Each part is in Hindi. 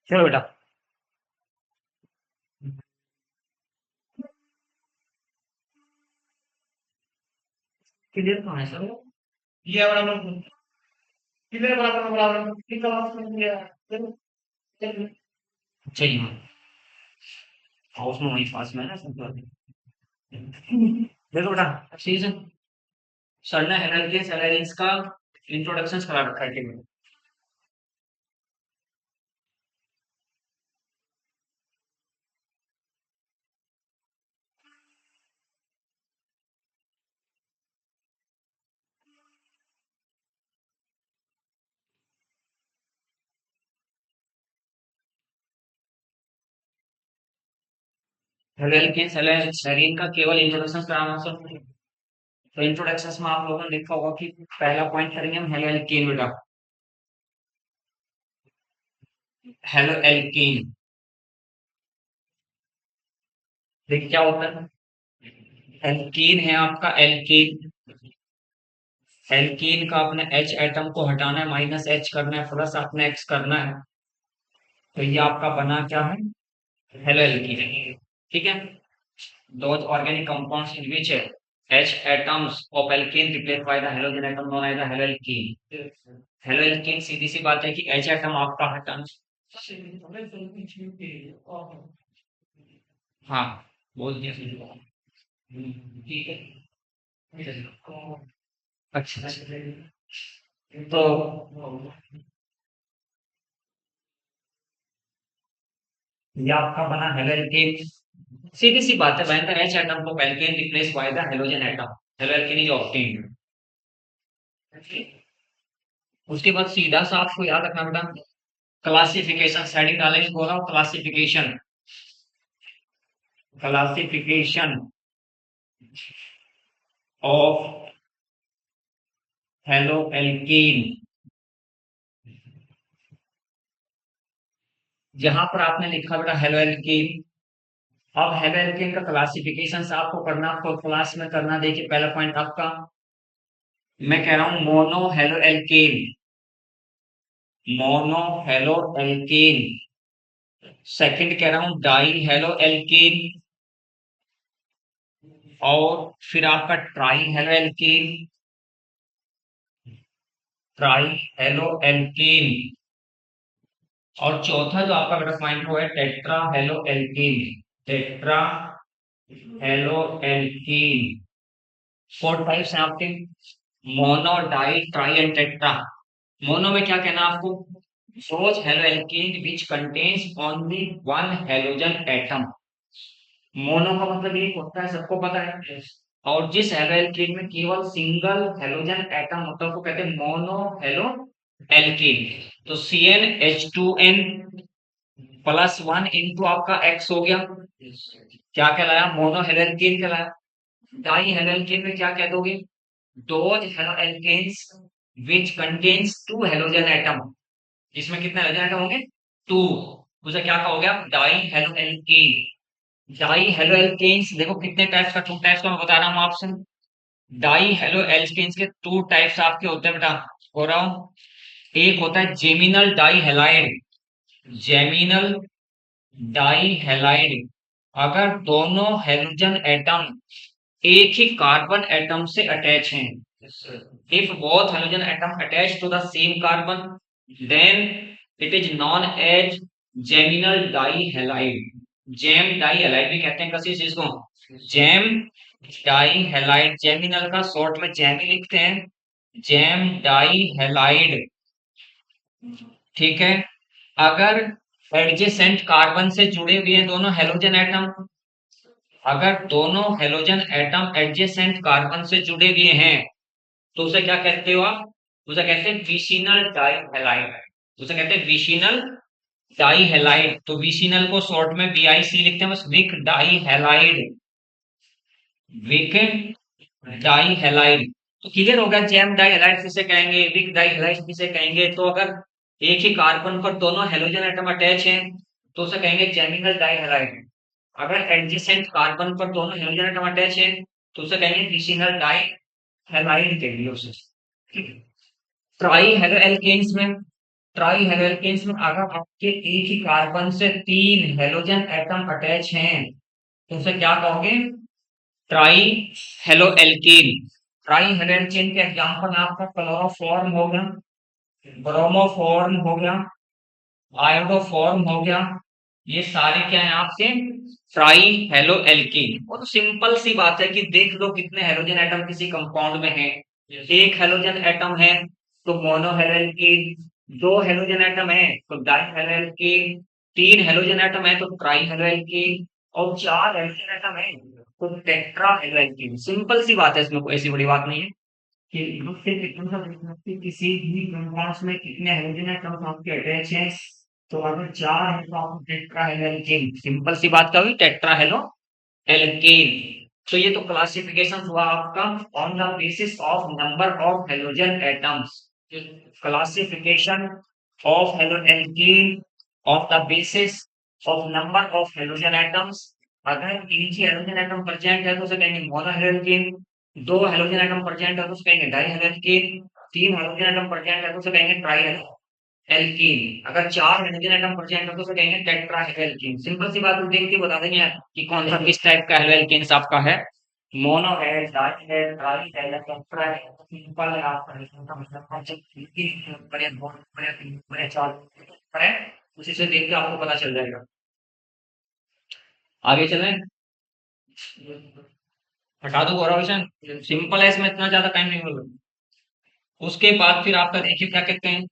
चलो बेटा। क्लियर कहाँ है सर? ये बराबर, क्लियर बराबर बराबर ठीक है। चाहिए हाँ। हाउस में वहीं पास में है ना सब। देखो बेटा, सीजन सर ने हैंडल के सैलरीज का इंट्रोडक्शन करा रखा है टेबल। हैंडल के सैलरी का केवल इंट्रोडक्शन कराना सर। तो इंट्रोडक्शन में आप लोगों ने देखा होगा कि पहला पॉइंट करेंगे हम हेलो एल्केन बेटा। हेलो एल्केन देखिए क्या होता है। एल्कीन है आपका एल्कीन। एल्कीन का अपने एच एटम को हटाना है, माइनस एच करना है, प्लस आपने एक्स करना है। तो ये आपका बना क्या है? Hello alkene. ठीक है। Those organic compounds in which H atoms of alkene replaced by the halogen atom known as the haloalkene. हेलोएल्कीन सीधी सी बात है कि H एटम आपका हटाना। हाँ, बोल दिया सीधी बात। ठीक है। अच्छा अच्छा। तो ये आपका बना हेलोएल्कीन। सीधी सी बात है, when the H atom of alkane replaced by the halogen atom, haloalkene is obtained। उसके बाद सीधा सा आपको याद रखना बेटा, क्लासिफिकेशन हेडिंग डालेंगे, बोल रहा हूँ classification. Classification of hello alkene. जहां पर आपने लिखा बेटा हेलो एल्कीन। अब हेलो एल्कीन का क्लासिफिकेशन आपको करना, आपको क्लास में करना। देखिए पहला पॉइंट आपका, मैं कह रहा हूं mono halo alkene. Mono halo alkene. Second कह रहा हूं डाई हेलो एल्कीन। और फिर आपका try hello alkene. Try hello alkene. और चौथा जो आपका बेटा पॉइंट वो है tetra hello alkene. Tetra hello alkene. Four types हैं आपके, mono di tri and tetra. Mono में क्या कहना है आपको? सोच hello alkene which contains only one halogen atom. Mono का मतलब ये होता है, सबको पता है। और जिस हेलो एल्कीन में केवल सिंगल हेलोजन एटम होता है उसको कहते हैं मोनो हेलो एल्कीन। तो CnH2n प्लस वन इंटू आपका एक्स हो गया, क्या कहलाया? मोनो हेलो एल्कीन कहलाया। डाई हेलो एल्कीन में क्या कह दोगे? Those halo alkanes which contains two halogen atom. इसमें कितने हेलोजन एटम होंगे? टू। उसे क्या कहोगे आप? Di halo alkane. Di halo alkanes देखो कितने टाइप्स का, टू टाइप्स का मैं बता रहा हूँ आपसे। डाई हेलो एल्केन्स के टू टाइप्स आपके होते हैं बेटा, हो रहा हूँ। एक होता है geminal die halide. Geminal die halide, अगर दोनों हेलोजन एटम एक ही कार्बन एटम से अटैच हैं। If both halogen atom attached to the same carbon, then it is known as geminal dihalide. Gem dihalide भी कहते हैं किसी चीज को, जैम डाइहैलाइड। जेमिनल का शॉर्ट में जैम ही लिखते हैं, जैम डाइहैलाइड। ठीक है। अगर एडजेसेंट कार्बन से जुड़े हुए हैं दोनों हेलोजन एटम, अगर दोनों हेलोजन एटम एडजेसेंट कार्बन से जुड़े हुए हैं तो उसे क्या कहते हो आप? उसे कहते हैं विसिनल डाइहैलाइड। उसे कहते हैं विसिनल डाइहैलाइड। तो विसिनल को शॉर्ट में VIC लिखते हैं बस, विक डाइहैलाइड। विक डाइहैलाइड। तो क्लियर होगा, जैम डाइहैलाइड किसे कहेंगे, विक डाइहैलाइड किसे कहेंगे। तो अगर एक ही कार्बन पर दोनों हेलोजन एटम अटैच हैं तो उसे कहेंगे जेमिनल डाइहैलाइड। अगर एडजेसेंट कार्बन पर दोनों हेलोजन एटम अटैच हैं तो उसे कहेंगे विसिनल डाइहैलाइड कहेंगे उसे। ट्राई हेलो एल्केन्स में ट्राई हेलोकेन्स में अगर आपके एक ही कार्बन से 3 हेलोजन एटम अटैच हैं तो उसे क्या कहोगे? Try halo alkane. Try halo alkane के एग्जांपल आपका क्लोरोफॉर्म हो गया, ब्रोमोफॉर्म हो गया, आयोडोफॉर्म हो गया। ये सारे क्या है आपके? Try halo alkane. और तो सिंपल सी बात है कि देख लो कितने हेलोजन एटम किसी कंपाउंड में है। एक हेलोजन एटम है तो मोनो हेलो एल्केन, दो हेलोजन एटम है तो डाई हेलो एल्केन, तीन हेलोजन एटम है तो ट्राई हेलो एल्केन, और चार हेलोजन एटम है तो टेट्रा हेलो एल्केन। सिंपल सी बात है, इसमें कोई ऐसी बड़ी बात नहीं है कि ग्रुप के कि किसी भी कंपाउंड्स में कितने हाइड्रोजन एटम्स आपके अटैच हैं। तो अगर चार है तो आपको टेट्रा हेलो एल्केन। सिंपल सी बात क्या हुई? Tetra halo alkane. तो ये तो क्लासिफिकेशन हुआ आपका on the basis of number of halogen atoms. Classification of halo alkane on the basis of number of halogen atoms. अगर एक ही हेलोजन एटम प्रेजेंट है तो उसे कहेंगे मोनो हेलो एल्केन, दो हेलोजन एटम प्रेजेंट है तो उसे कहेंगे डाई हेलो एल्केन, तीन हेलोजन एटम प्रेजेंट है तो उसे कहेंगे ट्राई हेलो एल्कीन, अगर चार हाइड्रोजन एटम प्रेजेंट हो तो उसे कहेंगे टेट्रा एल्कीन। सिंपल सी बात देख के बता देंगे कि कौन सा किस टाइप का हेलो एल्केन्स आपका है। मोनो है, डाई है, ट्राई है या टेट्रा है। सिंपल है आपका इसका मतलब कॉन्सेप्ट की बड़े बहुत बड़े चार है, उसी से देख के आपको पता चल जाएगा। आगे चलें, हटा दो गौरव विषय, सिंपल है, इसमें इतना ज्यादा टाइम नहीं होगा। उसके बाद फिर आपका देखिए क्या कहते हैं,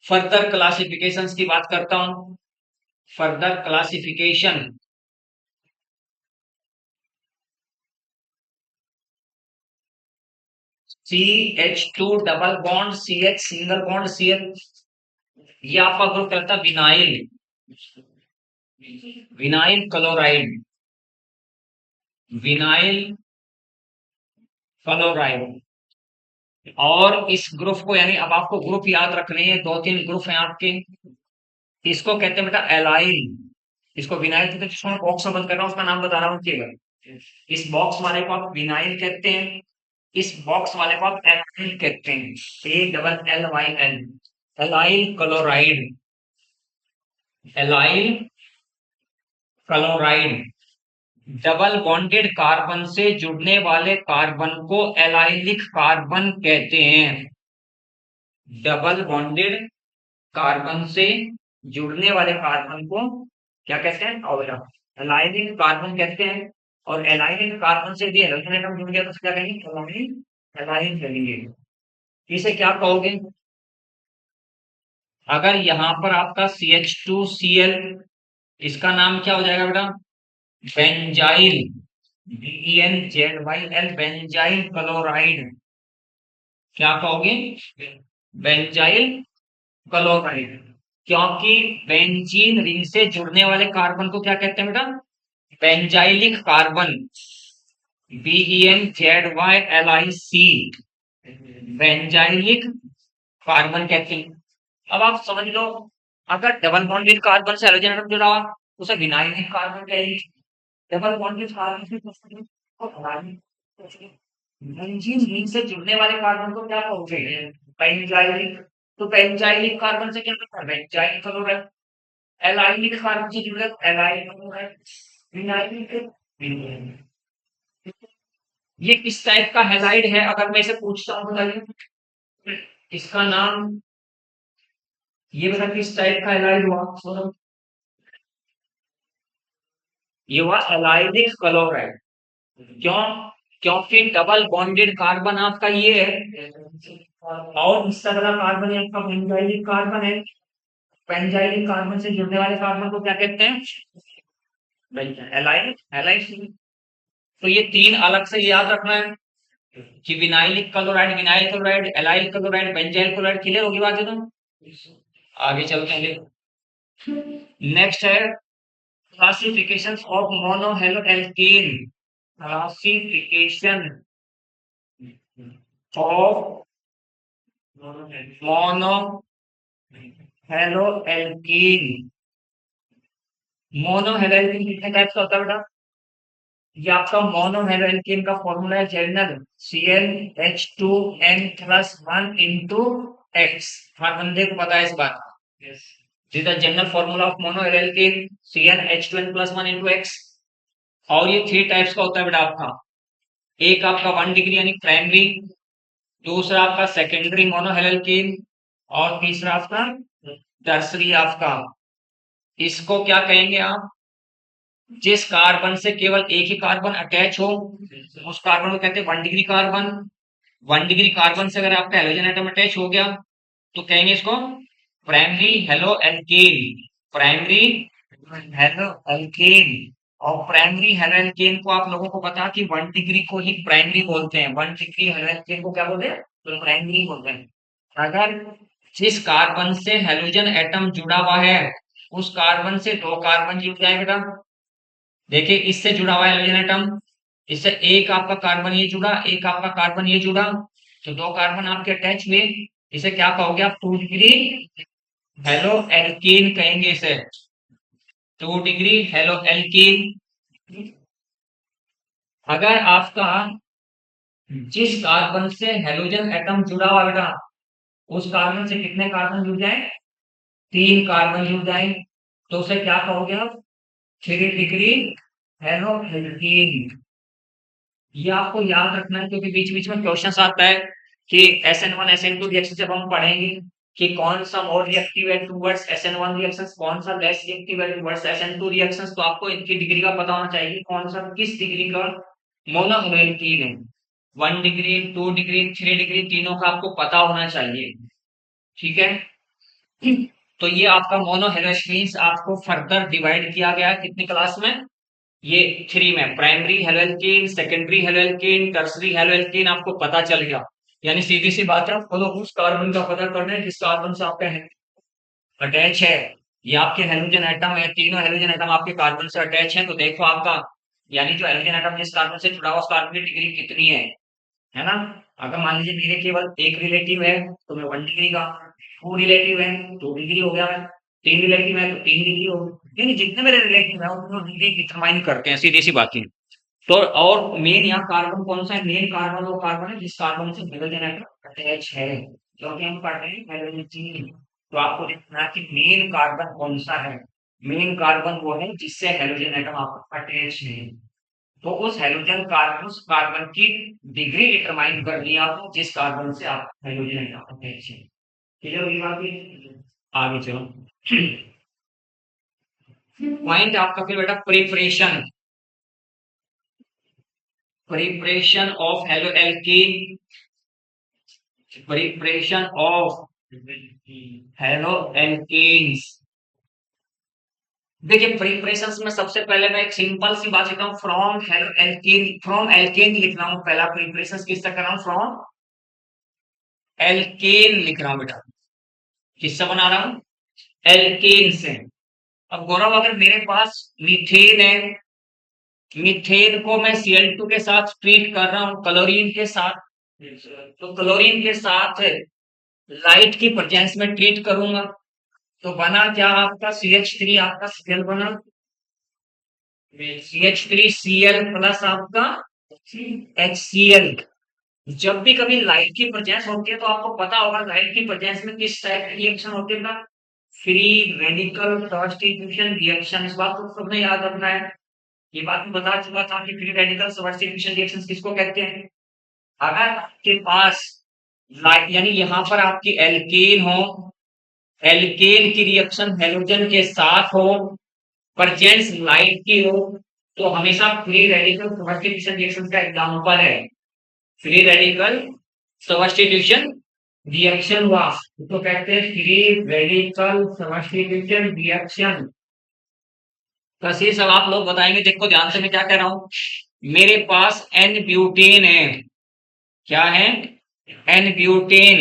फर्दर क्लासिफिकेशंस की बात करता हूं। Further classification, CH2 double bond CH single bond Cl, ये आपका ग्रुप कहता है vinyl, vinyl chloride, vinyl chloride. और इस ग्रुप को, यानी अब आपको ग्रुप याद रखने हैं, दो तीन ग्रुप हैं आपके। इसको कहते हैं बेटा एलाइल। इसको विनाइल कहते हैं, जिसको मैं बॉक्स में बंद कर रहा हूं उसका नाम बता रहा हूं केवल। इस बॉक्स वाले को आप विनाइल कहते हैं, इस बॉक्स वाले को आप एलाइल कहते हैं। ALLYL, allyl chloride, allyl chloride. Double bonded carbon से जुड़ने वाले कार्बन को एलाइलिक कार्बन कहते हैं। डबल बॉन्डेड कार्बन से जुड़ने वाले कार्बन को क्या कहते हैं? और एलाइलिक कार्बन कहते हैं। और एलाइलिक कार्बन से यदि हाइड्रोजन एटम जुड़ गया तो क्या कहेंगे? एलाइल, एलाइल कहेंगे। इसे क्या कहोगे? अगर यहाँ पर आपका CH2Cl, इसका नाम क्या हो जाएगा बेटा? Benzyl, BENZYL, benzyl chloride. क्या कहोगे? Benzyl chloride. क्योंकि बेंजीन रिंग से जुड़ने वाले कार्बन को क्या कहते हैं बेटा? Benzylic carbon, BENZYLIC, benzylic carbon कहते हैं। अब आप समझ लो, अगर डबल बॉन्डेड कार्बन से हाइड्रोजन एटम जुड़ा हुआ तो उसे विनाइलिक कार्बन कहेंगे। डबल बॉन्डेड कार्बन से बेंजीन रिंग से जुड़ने वाले कार्बन को क्या कहोगे? बेंजाइलिक। तो बेंजाइलिक कार्बन से क्या होता है? Benzyl chloride. एलाइलिक कार्बन से जुड़ा तो एलाइल क्लोराइड। Vinylic, vinyl. ये किस टाइप का हैलाइड है अगर मैं इसे पूछता हूं बताइए? इसका नाम, ये बता किस टाइप का हैलाइड हुआ? ये हुआ एलाइलिक क्लोराइड। क्यों? क्योंकि डबल बॉन्डेड कार्बन आपका ये है और इससे बड़ा कार्बन आपका बेंजाइलिक कार्बन है। बेंजाइलिक कार्बन से जुड़ने वाले कार्बन को क्या कहते हैं? Allyl, allyl. तो ये तीन अलग से याद रखना है कि vinylic chloride, vinyl chloride, allyl chloride, benzyl chloride. Clear होगी बात एकदम? आगे चलते हैं। नेक्स्ट है classification of mono halo alkane. Classification of mono halo alkene. Mono halo alkene कितने टाइप का होता है बेटा? ये आपका मोनो हेलो एल्कीन का फॉर्मूला है जनरल CnH2n+1 इंटू एक्स। हर बंदे को पता है इस बात का। This the general formula of mono alkane CnH2n+1 into x. और ये थ्री टाइप्स का होता है बेटा आपका। एक आपका 1 डिग्री यानी प्राइमरी, दूसरा आपका सेकेंडरी मोनो एल्केन, और तीसरा आपका टर्सरी आपका। इसको क्या कहेंगे आप? जिस कार्बन से केवल एक ही कार्बन अटैच हो उस कार्बन को कहते हैं 1 डिग्री कार्बन। 1 डिग्री कार्बन से अगर आपका हेलोजन एटम अटैच हो गया तो कहेंगे इसको primary halo alkane. Primary halo alkane. और प्राइमरी हेलो एल्केन को आप लोगों को पता कि 1 डिग्री को ही प्राइमरी बोलते हैं। 1 डिग्री हेलो एल्केन को क्या बोलते हैं? तो प्राइमरी बोलते हैं। अगर जिस कार्बन से हेलोजन एटम जुड़ा हुआ है उस कार्बन से दो कार्बन जुड़ जाए बेटा। देखिए इससे जुड़ा हुआ है हाइड्रोजन एटम, इससे एक आपका कार्बन ये जुड़ा, एक आपका कार्बन ये जुड़ा, तो दो कार्बन आपके अटैच हुए। इसे क्या कहोगे आप? 2 डिग्री हेलो एल्कीन कहेंगे इसे। 2 डिग्री हेलो एल्कीन। अगर आपका जिस कार्बन से हेलोजन एटम जुड़ा हुआ बेटा उस कार्बन से कितने कार्बन जुड़ जाए? 3 कार्बन जुड़ जाए, तो उसे क्या कहोगे आप? 3 डिग्री हेलो एल्कीन। ये आपको याद रखना है क्योंकि बीच बीच में क्वेश्चन आता है कि SN1 SN2 रिएक्शन जब हम पढ़ेंगे कि कौन सा मोर रिएक्टिव है टुवर्ड्स SN1 रिएक्शन, कौन सा लेस रिएक्टिव है टुवर्ड्स SN2 रिएक्शन, तो आपको इनकी डिग्री का पता होना चाहिए कौन सा किस डिग्री का मोनोएल्कीन है। 1 डिग्री, 2 डिग्री, 3 डिग्री तीनों का आपको पता होना चाहिए। ठीक है। तो ये आपका मोनोहेलोस्टीन्स आपको फर्दर डिवाइड किया गया है कितनी क्लास में? ये 3 में। प्राइमरी हेलोएल्कीन, सेकेंडरी हेलोएल्कीन, टर्सरी हेलोएल्कीन आपको पता चल गया। यानी सीधी सी बात है, आपको तो उस कार्बन का पता करना है जिस कार्बन से आपका अटैच है। ये आपके हेलोजन एटम है, तीनों हेलोजन एटम आपके कार्बन से अटैच है, तो देखो आपका यानी जो हेलोजन एटम जिस कार्बन से जुड़ा हुआ उस कार्बन की डिग्री कितनी है ना? अगर मान लीजिए मेरे केवल एक रिलेटिव है तो मैं 1 डिग्री का, 2 रिलेटिव है 2 डिग्री हो गया मैं, 3 रिलेटिव है तो 3 डिग्री हो गई। यानी जितने मेरे रिलेटिव है उनको डिग्री डिटरमाइन करते हैं, सीधी सी बात है। तो और मेन यहाँ कार्बन कौन सा है? मेन कार्बन वो कार्बन है जिस कार्बन से हाइड्रोजन एटम अटैच है, क्योंकि हम पढ़ रहे हैं हाइड्रोजन। तो आपको देखना है कि मेन कार्बन कौन सा है। मेन कार्बन वो है जिससे हाइड्रोजन एटम आपका अटैच है। तो उस कार्बन की डिग्री डिटरमाइन करनी है आपको जिस कार्बन से आप हाइड्रोजन एटम अटैच है। क्लियर हुई बात ये? आगे चलो। पॉइंट आपका फिर बेटा preparation. Preparation of hello alkene. Preparation of hello alkenes. देखिए प्रिपरेशंस में सबसे पहले मैं एक सिंपल सी बात लिखता हूँ, from halo alkene, from alkane लिख रहा हूँ। पहला प्रिपरेशंस किससे कर रहा हूँ? फ्रॉम एल्केन लिख रहा हूँ बेटा। किससे बना रहा हूँ? एल्केन से। अब गौरव अगर मेरे पास मीथेन है, मीथेन को मैं Cl2 के साथ ट्रीट कर रहा हूँ क्लोरीन के साथ, तो क्लोरीन के साथ लाइट की प्रेजेंस में ट्रीट करूंगा तो बना क्या आपका? CH3 आपका Cl बना, CH3Cl प्लस आपका HCl। जब भी कभी लाइट की प्रेजेंस होती है तो आपको पता होगा लाइट की प्रेजेंस में किस टाइप की रिएक्शन होती है ना? Free radical substitution reaction. इस बात को सबने याद रखना है। ये बात मैं बता चुका था कि फ्री रेडिकल सब्स्टिट्यूशन रिएक्शन किसको कहते हैं? अगर आपके पास लाइट यानी यहाँ पर आपकी एल्केन हो, एल्केन की रिएक्शन हेलोजन के साथ हो, प्रेजेंस लाइट की हो, तो हमेशा फ्री रेडिकल सब्स्टिट्यूशन रिएक्शन का एग्जांपल है। फ्री रेडिकल सब्स्टिट्यूशन रिएक्शन हुआ तो कहते हैं फ्री रेडिकल सब्स्टिट्यूशन रिएक्शन। कैसे सब आप लोग बताएंगे? देखो ध्यान से मैं क्या कह रहा हूं। मेरे पास एन ब्यूटेन है। क्या है? N butane.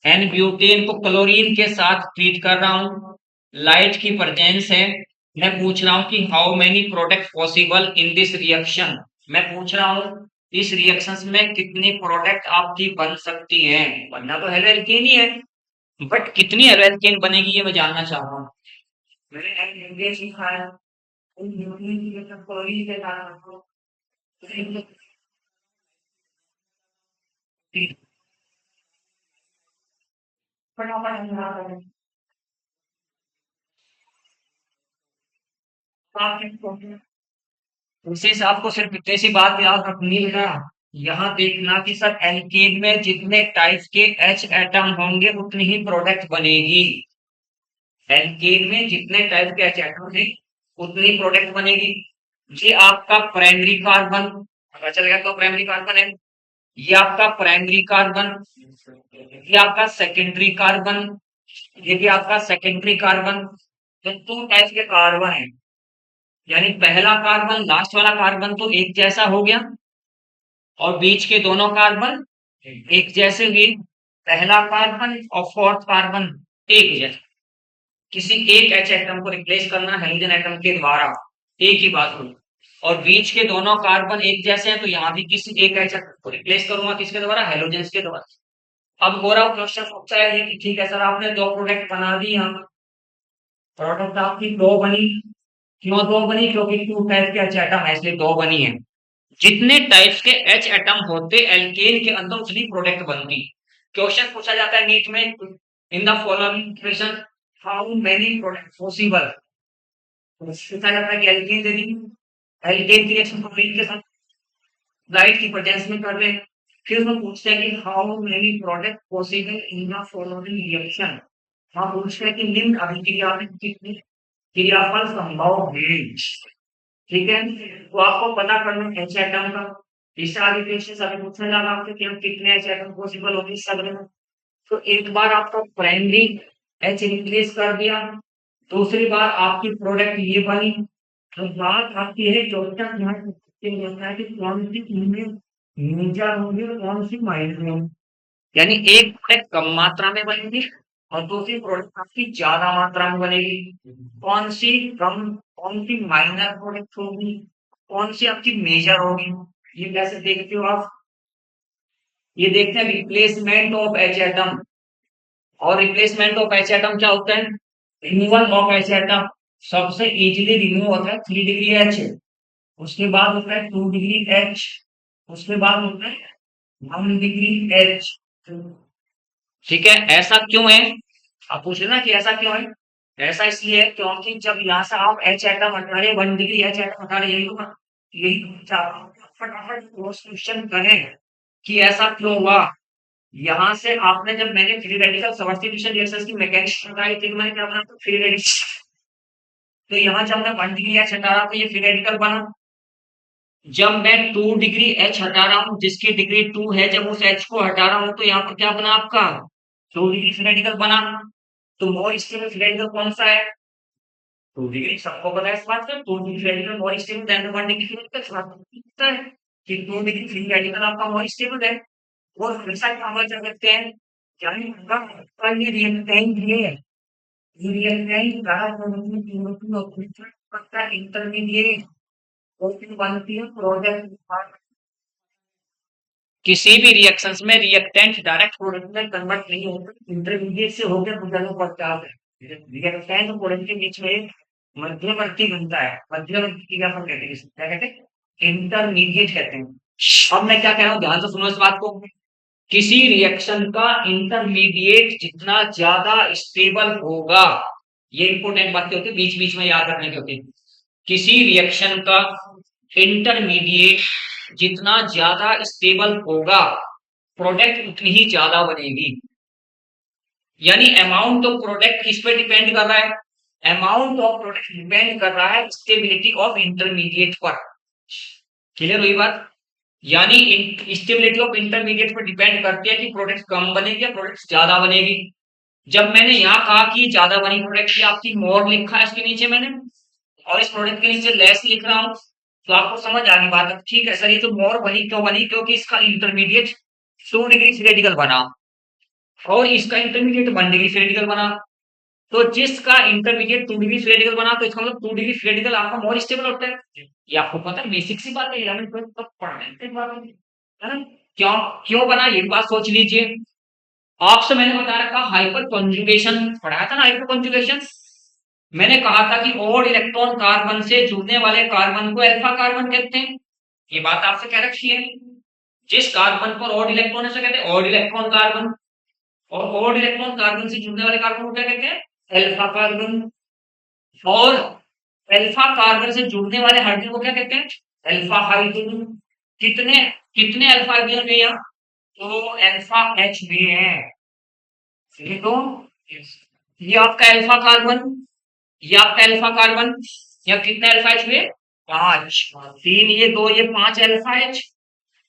एन ब्यूटेन को क्लोरीन के साथ ट्रीट कर रहा हूं, लाइट की प्रेजेंस है। मैं पूछ रहा हूं कि how many product possible in this reaction. मैं पूछ रहा हूं इस रिएक्शन में कितनी प्रोडक्ट आपकी बन सकती हैं? बनना तो हेलो एल्केन ही है, बट कितनी हेलो एल्केन बनेगी ये मैं जानना चाह रहा हूँ। मैंने एन ब्यूटेन सीखा है, एन ब्यूटेन की मतलब क्लोरीन के साथ उसी हिसाब को सिर्फ इतनी सी बात याद रखनी है बेटा, यहाँ देखना कि सर एल्केन में जितने टाइप के H एटम होंगे उतनी ही प्रोडक्ट बनेगी। एल्केन में जितने टाइप के H एटम है उतनी प्रोडक्ट बनेगी। ये आपका प्राइमरी कार्बन, पता चल गया तो प्राइमरी कार्बन है। ये आपका प्राइमरी कार्बन, ये आपका सेकेंडरी कार्बन, ये भी आपका सेकेंडरी कार्बन। तो 2 टाइप के कार्बन है, यानी पहला कार्बन लास्ट वाला कार्बन तो एक जैसा हो गया और बीच के दोनों कार्बन एक जैसे हुए। पहला कार्बन और फोर्थ कार्बन एक जैसे। किसी एक एच एटम को रिप्लेस करना हाइड्रोजन एटम के द्वारा, एक ही बात हुई। और बीच के दोनों कार्बन एक जैसे हैं तो यहाँ भी किसी एक एच एटम को रिप्लेस करूंगा किसके द्वारा, हेलोजन के द्वारा। अब हो रहा क्वेश्चन पूछा है कि ठीक है सर आपने 2 प्रोडक्ट बना दी, यहाँ प्रोडक्ट आपकी 2 बनी। क्यों 2 बनी? क्योंकि 2 टाइप के एच एटम है इसलिए 2 बनी है। जितने टाइप्स के एच एटम होते एल्केन के अंदर उतनी प्रोडक्ट बनती। क्वेश्चन पूछा जाता है नीट में, in the following equation how many product possible. पूछा जाता है कि एल्केन दे दी, एल्केन की रिएक्शन क्लोरीन के साथ लाइट की प्रेजेंस में कर रहे हैं। फिर उसमें पूछते हैं कि how many product possible in the following reaction. हाँ पूछते हैं कि निम्न अभिक्रिया में कितनी क्रियाफल संभव है। ठीक है, तो आपको पता करना है एच एटम का। इस आगे क्वेश्चन अभी पूछा जा रहा है कि हम कितने एच एटम पॉसिबल होंगे इस सदन में। तो एक बार आपका प्राइमरी एच रिप्लेस कर दिया, दूसरी बार आपकी प्रोडक्ट ये बनी। तो बात आपकी है क्वेश्चन यहाँ होता है कि कौन सी इनमें मेजर होंगी और कौन सी माइनर होंगी। यानी एक प्रोडक्ट कम मात्रा में बनेगी और दूसरी प्रोडक्ट आपकी ज्यादा मात्रा में बनेगी। कौन सी कम, कौन सी माइनर प्रोडक्ट होगी, कौन सी आपकी मेजर होगी, ये कैसे देखते हो आप? ये देखते हैं रिप्लेसमेंट ऑफ एच एटम। और रिप्लेसमेंट ऑफ एच एटम क्या होता है? Removal of H atom. सबसे इजीली रिमूव होता है 3 डिग्री एच, उसके बाद होता है 2 डिग्री एच, उसके बाद होता है 1 डिग्री एच। ठीक है, ऐसा क्यों है? आप पूछ रहे ना कि ऐसा क्यों है? ऐसा इसलिए है क्योंकि जब यहाँ से आप एच एटम हटा रहे 1 डिग्री एच एटम हटा रहे, यही होगा, यही फटाफट क्वेश्चन करें कि ऐसा क्यों हुआ। यहाँ से आपने जब मैंने फ्री रेडिकल सब्स्टिट्यूशन रिएक्शंस की मैकेनिक्स बताई थी, मैंने क्या बना फ्री रेडिकल। तो यहाँ जब मैं 1 डिग्री एच हटा रहा हूँ तो ये फ्री रेडिकल बना। जब मैं 2 डिग्री एच हटा रहा हूँ जिसकी डिग्री 2 है, जब उस एच को हटा रहा हूँ तो यहाँ पर क्या बना आपका 2 डिग्री फ्री रेडिकल बना। तो मोर स्टेबल फ्री रेडिकल कौन सा है? 2 डिग्री। सबको पता है इस बात का, 2 degree free radical more stable then 1 degree free radical. इस बात को पता है कि 2 डिग्री फ्री रेडिकल आपका मोर स्टेबल है। और हमेशा क्या कर सकते हैं, क्या ये रिएक्टेंट ये रिएक्टेंट का इंटरमीडिएट और फिर बनती है प्रोडक्ट। किसी भी रिएक्शंस में रिएक्टेंट डायरेक्ट प्रोडक्ट में कन्वर्ट नहीं होते, इंटरमीडिएट से होकर गुजरना पड़ता है। रिएक्टेंट और प्रोडक्ट के बीच में एक मध्यवर्ती बनता है, मध्यवर्ती क्रिया कहते हैं, क्या कहते हैं? इंटरमीडिएट कहते हैं। अब मैं क्या कह रहा हूँ, ध्यान से सुनो इस बात को। किसी रिएक्शन का इंटरमीडिएट जितना ज्यादा स्टेबल होगा, ये इंपॉर्टेंट बातें होती है, बीच बीच में याद रखने की होती है। किसी रिएक्शन का इंटरमीडिएट जितना ज्यादा स्टेबल होगा, प्रोडक्ट उतनी ही ज्यादा बनेगी। यानी अमाउंट ऑफ प्रोडक्ट किस पे डिपेंड कर रहा है? अमाउंट ऑफ प्रोडक्ट डिपेंड कर रहा है स्टेबिलिटी ऑफ इंटरमीडिएट पर। क्लियर हुई बात? यानी स्टेबिलिटी ऑफ इंटरमीडिएट पर डिपेंड करती है कि प्रोडक्ट कम बनेगी या प्रोडक्ट ज्यादा बनेगी। जब मैंने यहाँ कहा कि ज्यादा बनी प्रोडक्ट की आपकी मोर लिखा है इसके नीचे मैंने, और इस प्रोडक्ट के नीचे लेस लिख रहा हूँ, तो आपको समझ आ गई बात। ठीक है सर, ये तो मोर बनी क्यों बनी? क्योंकि इसका इंटरमीडिएट 2 डिग्री रेडिकल बना और इसका इंटरमीडिएट 1 डिग्री रेडिकल बना। तो जिसका इंटरमीडिएट 2 डिग्री रेडिकल बना तो इसका मतलब 2 डिग्री रेडिकल आपका मोर स्टेबल होता है। ये आपको पता है, बेसिक सी बात है, है ना? क्यों क्यों बना ये बात सोच लीजिए। आपसे मैंने बता रखा हाइपर कंजुगेशन, पढ़ाया था ना हाइपर कंजुगेशन। मैंने कहा था कि ओड इलेक्ट्रॉन कार्बन से जुड़ने वाले कार्बन को अल्फा कार्बन कहते हैं। ये बात आपसे कह रखी है। जिस कार्बन पर ओड इलेक्ट्रॉन है उसे कहते हैं ओड इलेक्ट्रॉन कार्बन। और ऑड इलेक्ट्रॉन कार्बन से जुड़ने वाले कार्बन को क्या कहते हैं? Alpha carbon. और अल्फा कार्बन से जुड़ने वाले हाइड्रोजन को क्या कहते हैं? Alpha hydrogen. कितने कितने अल्फा हाइड्रोजन में यहाँ? तो अल्फा एच में है। देखो, ये आपका अल्फा कार्बन, ये आपका अल्फा कार्बन। या कितने अल्फा एच हुए? 5। 3 ये 2 ये 5 अल्फा एच।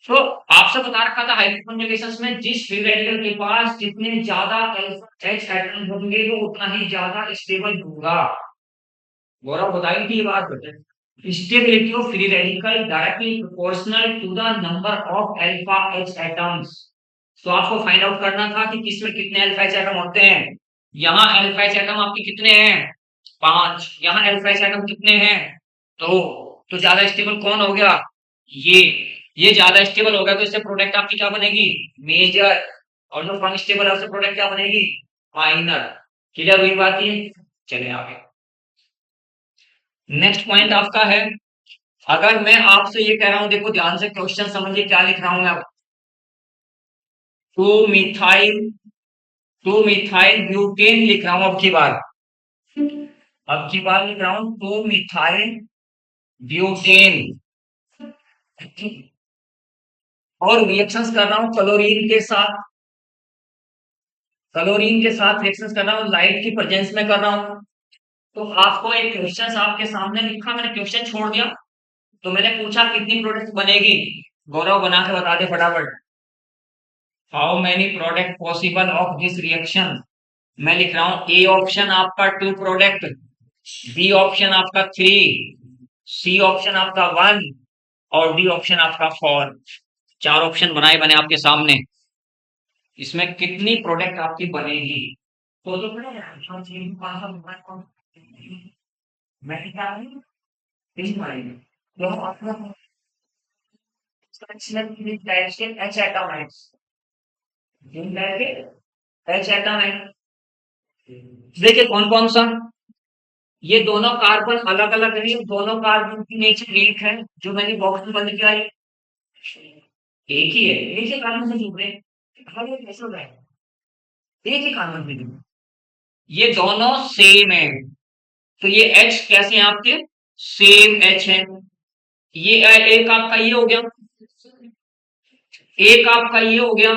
तो आपसे बता रखा था हाइड्रोजन रिलेशंस में जिस फ्री रेडिकल के पास जितने ज्यादा अल्फा एच एटम होंगे वो उतना ही ज्यादा स्टेबल होगा। गौरव बताई थी ये बात बेटे। Stability of free radical directly proportional to the number of alpha H atoms. तो आपको फाइंड आउट करना था कि किसमें कितने अल्फा एच एटम होते हैं। यहाँ अल्फा एच एटम आपके कितने हैं? 5। यहाँ अल्फा एच एटम कितने हैं? 2। तो ज्यादा स्टेबल कौन हो गया? ये ये ज्यादा स्टेबल हो गया तो इससे प्रोडक्ट आपकी क्या बनेगी? मेजर। और जो अनस्टेबल है उससे प्रोडक्ट क्या बनेगी? माइनर। क्लियर हुई बात ये? चले आगे। नेक्स्ट पॉइंट आपका है, अगर मैं आपसे ये कह रहा हूं, देखो ध्यान से क्वेश्चन समझिए क्या लिख रहा हूं मैं। 2 मिथाइल 2 मिथाइल ब्यूटेन लिख रहा हूं अब की बार लिख रहा हूं 2 मिथाइल ब्यूटेन। और रिएक्शंस कर रहा हूं क्लोरीन के साथ रिएक्शंस कर रहा हूं, लाइट की प्रेजेंस में कर रहा हूं। तो आपको एक क्वेश्चन आपके सामने लिखा, मैंने क्वेश्चन छोड़ दिया। तो मैंने पूछा कितनी प्रोडक्ट बनेगी? गौरव बना के बता दे फटाफट। How many product possible of this reaction? मैं लिख रहा हूं ए ऑप्शन आपका 2 प्रोडक्ट, बी ऑप्शन आपका 3, सी ऑप्शन आपका 1 और डी ऑप्शन आपका 4। 4 ऑप्शन बनाए बने आपके सामने। इसमें कितनी प्रोडक्ट आपकी बनेगी? तो मैं क्या हूं? तीन बनेगी। तो हम अपना एच एटम है, एच एटम है। देखिए कौन कौन सा। ये दोनों कार्बन अलग अलग है, दोनों कार्बन की नेचर एक है। जो मैंने बॉक्स में बंद किया है एक ही है, एक ही कार्बन से जुड़ रहे हैं। ये कैसे हो रहा है? एक ही कार्बन से जुड़, ये दोनों सेम है। तो ये एच कैसे हैं आपके? सेम एच है। ये एक आपका ये हो गया, एक आपका ये हो गया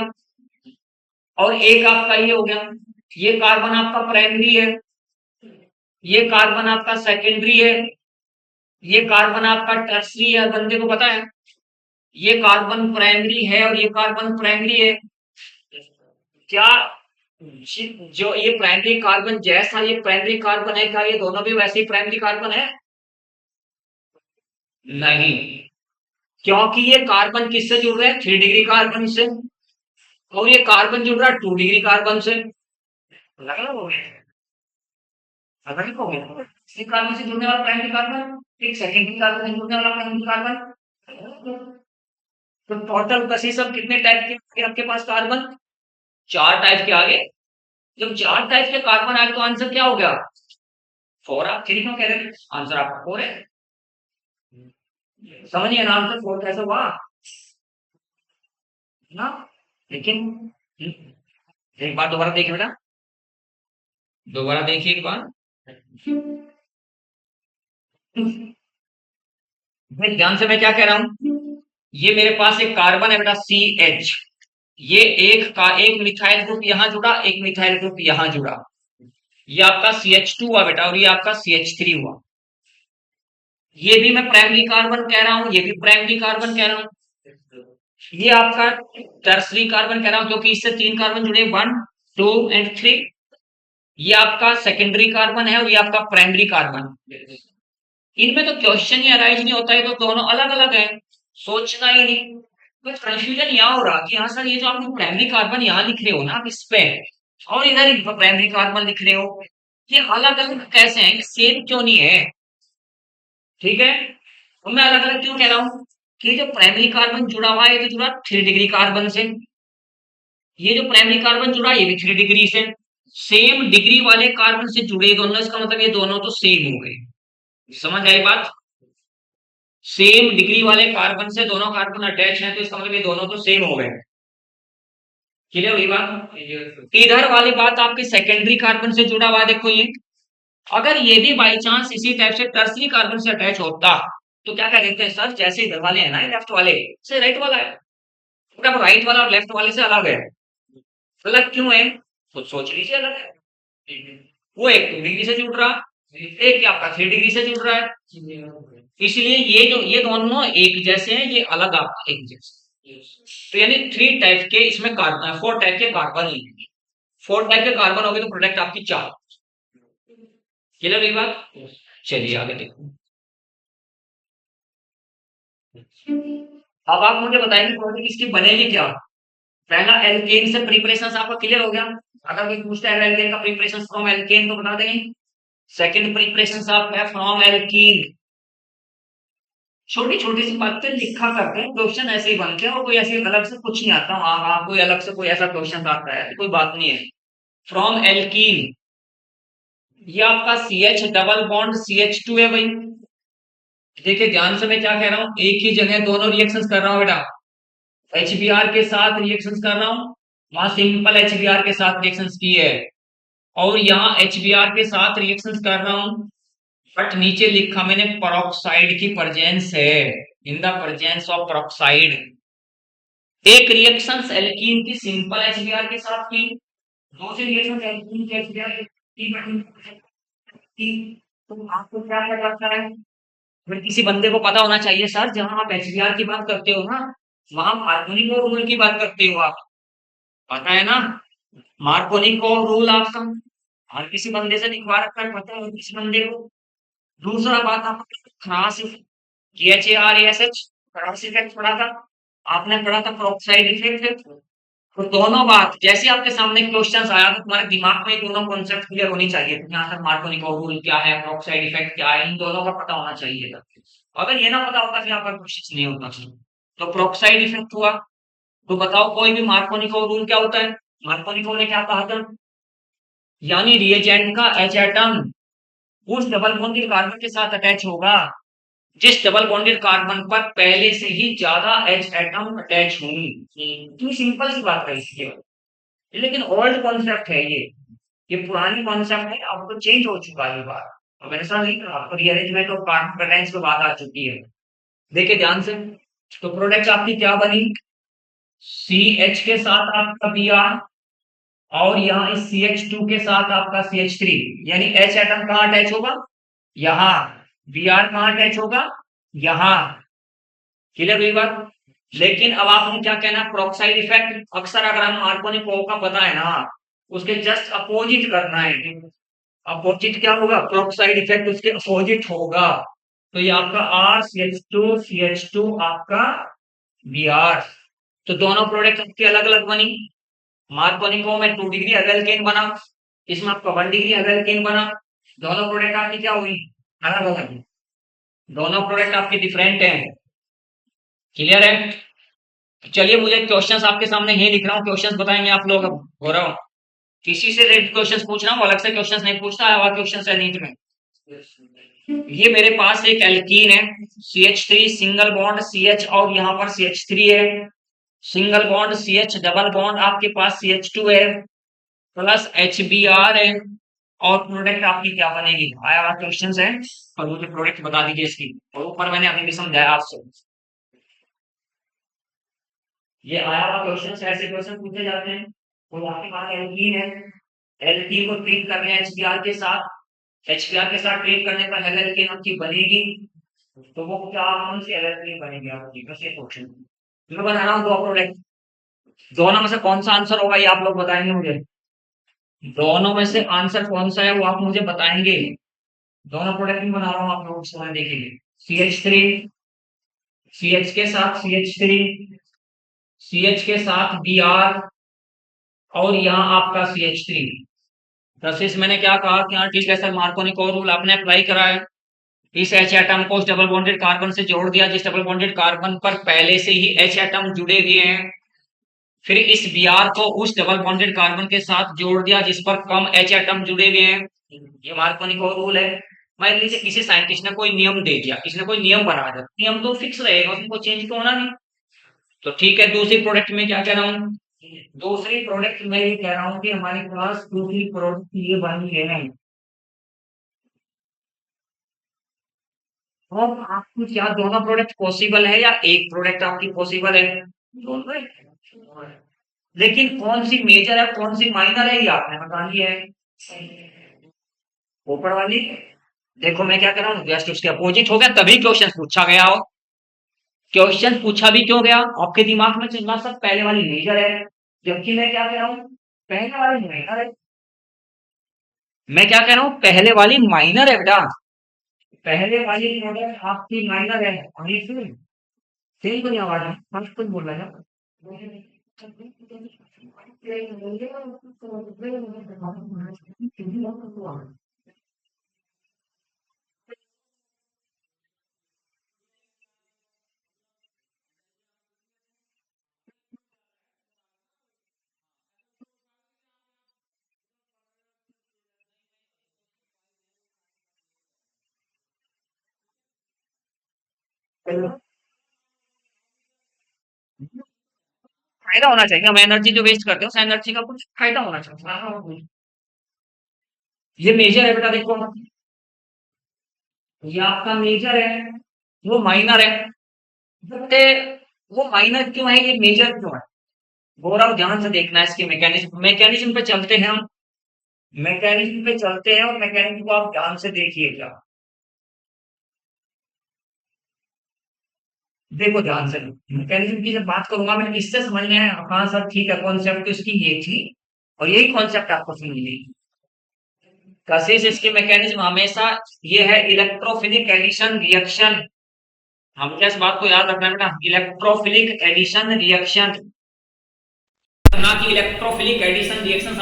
और एक आपका ये हो गया। ये कार्बन आपका प्राइमरी है, ये कार्बन आपका सेकेंडरी है, ये कार्बन आपका टर्सरी है। बंदे को पता है ये कार्बन प्राइमरी है और ये कार्बन प्राइमरी है। क्या जो ये प्राइमरी कार्बन जैसा ये प्राइमरी कार्बन है, क्या ये दोनों भी वैसे ही प्राइमरी कार्बन है? नहीं, क्योंकि ये कार्बन किससे जुड़ रहे हैं? 3 डिग्री कार्बन से। और ये कार्बन जुड़ रहा है 2 डिग्री कार्बन से। अलग अलग हो गया, अलग अलग हो गया। एक कार्बन से जुड़ने वाला प्राइमरी कार्बन, एक सेकेंडरी कार्बन से जुड़ने वाला प्राइमरी कार्बन। तो टोटल बस ये सब कितने टाइप के आपके पास कार्बन? 4 टाइप के आगे। जब 4 टाइप के कार्बन आए तो आंसर क्या हो गया? 4। आप 3 क्यों कह रहे थे? आंसर आपका 4 है। समझिए ना, आंसर 4 कैसे हुआ ना? लेकिन एक बार दोबारा देखिए बेटा, दोबारा देखिए एक बार। ध्यान से मैं क्या कह रहा हूं। ये मेरे पास एक कार्बन है बेटा सी एच। ये एक मिथाइल ग्रुप यहां जुड़ा, एक मिथाइल ग्रुप यहां जुड़ा। ये आपका CH2 हुआ बेटा और ये आपका CH3 हुआ। ये भी मैं प्राइमरी कार्बन कह रहा हूं, ये भी प्राइमरी कार्बन कह रहा हूं। ये आपका टर्सरी कार्बन कह रहा हूं क्योंकि इससे 3 कार्बन जुड़े, 1 2 एंड 3। ये आपका सेकेंडरी कार्बन है और ये आपका प्राइमरी कार्बन। इनमें तो क्वेश्चन ही अराइज नहीं होता है, तो दोनों अलग अलग है, सोचना ही नहीं। बस कंफ्यूजन यहाँ हो रहा कि हाँ सर ये जो आप प्राइमरी कार्बन यहाँ लिख रहे हो ना आप इस पे, और इधर प्राइमरी कार्बन लिख रहे हो, ये अलग अलग कैसे हैं? सेम क्यों नहीं है? ठीक है, तो मैं अलग अलग क्यों कह रहा हूँ कि जो प्राइमरी कार्बन जुड़ा हुआ है ये तो जुड़ा 3 डिग्री कार्बन से, ये जो प्राइमरी कार्बन जुड़ा ये भी 3 डिग्री से। सेम डिग्री वाले कार्बन से जुड़े दोनों, इसका मतलब ये दोनों तो सेम हो गए। समझ आई बात? सेम डिग्री वाले कार्बन से दोनों कार्बन अटैच हैं तो इसका मतलब ये दोनों तो सेम हो गए। क्लियर हुई बात? इधर वाली बात आपके सेकेंडरी कार्बन से जुड़ा हुआ है, देखो ये। अगर ये भी बाई चांस इसी टाइप से टर्सरी कार्बन से अटैच होता तो क्या कह देते हैं सर, जैसे इधर वाले है ना लेफ्ट वाले से राइट वाला है, मतलब राइट वाला और लेफ्ट वाले से अलग है। अलग क्यों है? तो सोच लीजिए अलग है। वो एक 2 डिग्री से जुड़ रहा है, एक आपका 3 डिग्री से जुड़ रहा है, इसलिए ये जो ये दोनों एक जैसे हैं, ये अलग आपका एक जैसे। तो यानी 3 टाइप के इसमें कार्बन, 4 टाइप के कार्बन ही, 4 टाइप के कार्बन हो गए तो प्रोडक्ट आपकी 4। क्लियर हुई बात? चलिए आगे देखो। अब आप मुझे बताएंगे प्रोडक्ट इसकी बनेगी क्या। पहला एल्केन से प्रिपरेशन आपका क्लियर हो गया। अगर कोई पूछता है एल्केन का प्रिपरेशन फ्रॉम एल्केन तो बता देंगे। सेकंड प्रिपरेशन आपका है फ्रॉम एल्कीन। छोटी छोटी सी बातें लिखा करते हैं, क्वेश्चन ऐसे ही बनते हैं और कोई ऐसे अलग से कुछ नहीं आता। हाँ हाँ, कोई अलग से कोई ऐसा क्वेश्चन आता है कोई बात नहीं है। फ्रॉम एल्कीन, ये आपका C H double bond C H two है भाई। देखिए ध्यान से मैं क्या कह रहा हूँ, एक ही जगह दोनों रिएक्शंस कर रहा हूँ बेटा। HBr के साथ रिएक्शंस कर रहा हूँ, वहां सिंपल HBr के साथ रिएक्शंस की है, और यहाँ HBr के साथ रिएक्शंस कर रहा हूँ, बट नीचे लिखा मैंने पेरोक्साइड की प्रेजेंस है, in the presence of peroxide. एक रिएक्शन एल्कीन की सिंपल HBr के साथ की, दूसरी रिएक्शन एल्कीन की HBr की, तो आपको क्या क्या करना है। फिर किसी बंदे को पता होना चाहिए सर, जहां आप HBr की बात करते हो ना, वहां मार्कोनिको रूल की बात करते हो आप, पता है ना। मार्कोनिको रूल आपका हर किसी बंदे से लिखवा रखा है, पता है हर किसी बंदे को। दूसरा बात आपको खरास KHARASH खरास इफेक्ट पढ़ा था, आपने पढ़ा था पेरोक्साइड इफेक्ट। तो दोनों बात जैसे आपके सामने क्वेश्चंस आया तो तुम्हारे दिमाग में दोनों कॉन्सेप्ट क्लियर होनी चाहिए। यहाँ तक मार्कोनिको रूल क्या है, पेरोक्साइड इफेक्ट क्या है, इन दोनों का पता होना चाहिए था। अगर ये ना पता होता फिर आपका क्वेश्चन नहीं होता। तो पेरोक्साइड इफेक्ट हुआ, तो बताओ कोई भी मार्कोनिको रूल क्या होता है। मार्कोनिको ने क्या कहा था, यानी रिएजेंट का H एटम उस डबल बॉन्डेड कार्बन के साथ अटैच होगा जिस डबल बॉन्डेड कार्बन पर पहले से ही ज्यादा H एटम अटैच होंगी। इतनी सिंपल सी बात है इसके बाद, लेकिन ओल्ड कॉन्सेप्ट है ये पुरानी कॉन्सेप्ट है, अब तो चेंज हो चुका है ये बात। अब ऐसा नहीं था, अब तो रीअरेंजमेंट ऑफ कार्बन पेटेंस पे बात आ चुकी है। देखिए ध्यान से, तो प्रोडक्ट आपकी क्या बनी, सी एच के साथ आपका बी आर, और यहाँ इस सी एच टू के साथ आपका सी एच थ्री, यानी एच एटम कहाँ अटैच होगा, यहाँ। बी आर कहाँ अटैच होगा, यहाँ। क्लियर हुई बात। लेकिन अब आपको क्या कहना है, प्रोक्साइड इफेक्ट अक्सर अगर हम मार्कोनिक का पता है ना, उसके जस्ट अपोजिट करना है। अपोजिट क्या होगा, प्रोक्साइड इफेक्ट उसके अपोजिट होगा। तो ये आपका आर सी एच टू आपका बी आर। तो दोनों प्रोडक्ट आपकी अलग अलग बनी। मार्कोनिको में 2 डिग्री अगेल्केन बना, इसमें आपका 1 डिग्री अगेल्केन बना। दोनों प्रोडक्ट आपकी क्या हुई, अलग अलग। दोनों प्रोडक्ट आपके डिफरेंट हैं। क्लियर है। चलिए मुझे क्वेश्चंस आपके सामने ही लिख रहा हूँ, क्वेश्चंस बताएंगे आप लोग। अब हो रहा हूँ किसी से क्वेश्चंस पूछ रहा हूँ, अलग से क्वेश्चंस नहीं पूछता है, और क्वेश्चंस है नीट में। ये मेरे पास एक एल्कीन है, CH3 सिंगल बॉन्ड CH, और यहाँ पर CH3 है, single bond CH double bond आपके पास CH2 है, प्लस HBr है, और प्रोडक्ट आपकी क्या बनेगी। आया हुआ क्वेश्चन है, और मुझे प्रोडक्ट बता दीजिए इसकी, और ऊपर मैंने अभी भी समझाया आपसे। ये आया हुआ क्वेश्चन, ऐसे क्वेश्चन पूछे जाते हैं। तो आपके पास एल्कीन है, एल्कीन को ट्रीट कर रहे हैं HBr के साथ, HBr के साथ ट्रीट करने पर एल्कीन आपकी बनेगी। तो वो क्या, कौन सी एल्कीन बनेगी आपकी, बस ये क्वेश्चन मैं बता रहा हूँ। दो प्रोडक्ट, दोनों में से कौन सा आंसर होगा ये आप लोग बताएंगे मुझे। दोनों में से आंसर कौन सा है वो आप मुझे बताएंगे। दोनों प्रोडक्ट भी बना रहा हूँ, आप लोग समय देखेंगे। CH3, CH के साथ CH3, CH के साथ Br, और यहाँ आपका CH3। रसिस मैंने क्या कहा कि हाँ ठीक है सर, मार्कोनिक और रूल आपने अप्लाई करा है, इस H एटम को उस डबल बॉन्डेड कार्बन से जोड़ दिया जिस डबल बॉन्डेड कार्बन पर पहले से ही H एटम जुड़े हुए हैं, फिर इस Br को उस डबल बॉन्डेड कार्बन के साथ जोड़ दिया जिस पर कम H एटम जुड़े हुए हैं। ये मार्कोनिक और रूल है। मान लीजिए किसी साइंटिस्ट ने कोई नियम दे दिया, इसने कोई नियम बना दिया, नियम तो फिक्स रहेगा, उसमें कोई चेंज तो होना नहीं। तो ठीक है, दूसरी प्रोडक्ट में क्या कह रहा हूँ, दूसरी प्रोडक्ट मैं ये कह रहा हूँ कि हमारे पास दूसरी प्रोडक्ट ये बनी है। और आपकी क्या दोनों प्रोडक्ट पॉसिबल है या एक प्रोडक्ट आपकी पॉसिबल है? दोनों है। लेकिन कौन सी मेजर है कौन सी माइनर है ये आपने बतानी है। ऊपर वाली। देखो मैं क्या कर रहा हूँ जस्ट उसके अपोजिट हो गया तभी क्वेश्चन पूछा गया हो। क्वेश्चन पूछा भी क्यों गया आपके दिमाग में चल रहा सब पहले वाली मेजर है। जबकि मैं क्या कह रहा हूँ पहले वाली माइनर है। मैं क्या कह रहा हूँ पहले वाली माइनर है बेटा। पहले वाली प्रोडक्ट आपकी माइनर है और ये सेम तो नहीं आवाज है फर्स्ट कुछ बोल रहा है। फायदा होना चाहिए हम एनर्जी जो वेस्ट करते हैं उस एनर्जी का कुछ फायदा होना चाहिए। ये मेजर है बेटा देखो। ये आपका मेजर है वो माइनर है। बट वो माइनर क्यों है ये मेजर क्यों है? गौरव ध्यान से देखना है इसके मैकेनिज्म मैकेनिज्म पे चलते हैं हम। मैकेनिज्म पे चलते हैं और मैकेनिज्म को आप ध्यान से देखिएगा। देखो ध्यान से मैकेनिज्म की जब बात करूंगा मैं इससे समझ में आया हाँ सर ठीक है कॉन्सेप्ट तो इसकी ये थी और यही कॉन्सेप्ट आपको समझनी है। कशिश इसकी मैकेनिज्म हमेशा ये है इलेक्ट्रोफिलिक एडिशन रिएक्शन। हमेशा इस बात को याद रखना है बेटा इलेक्ट्रोफिलिक एडिशन रिएक्शन ना कि electrophilic addition reaction.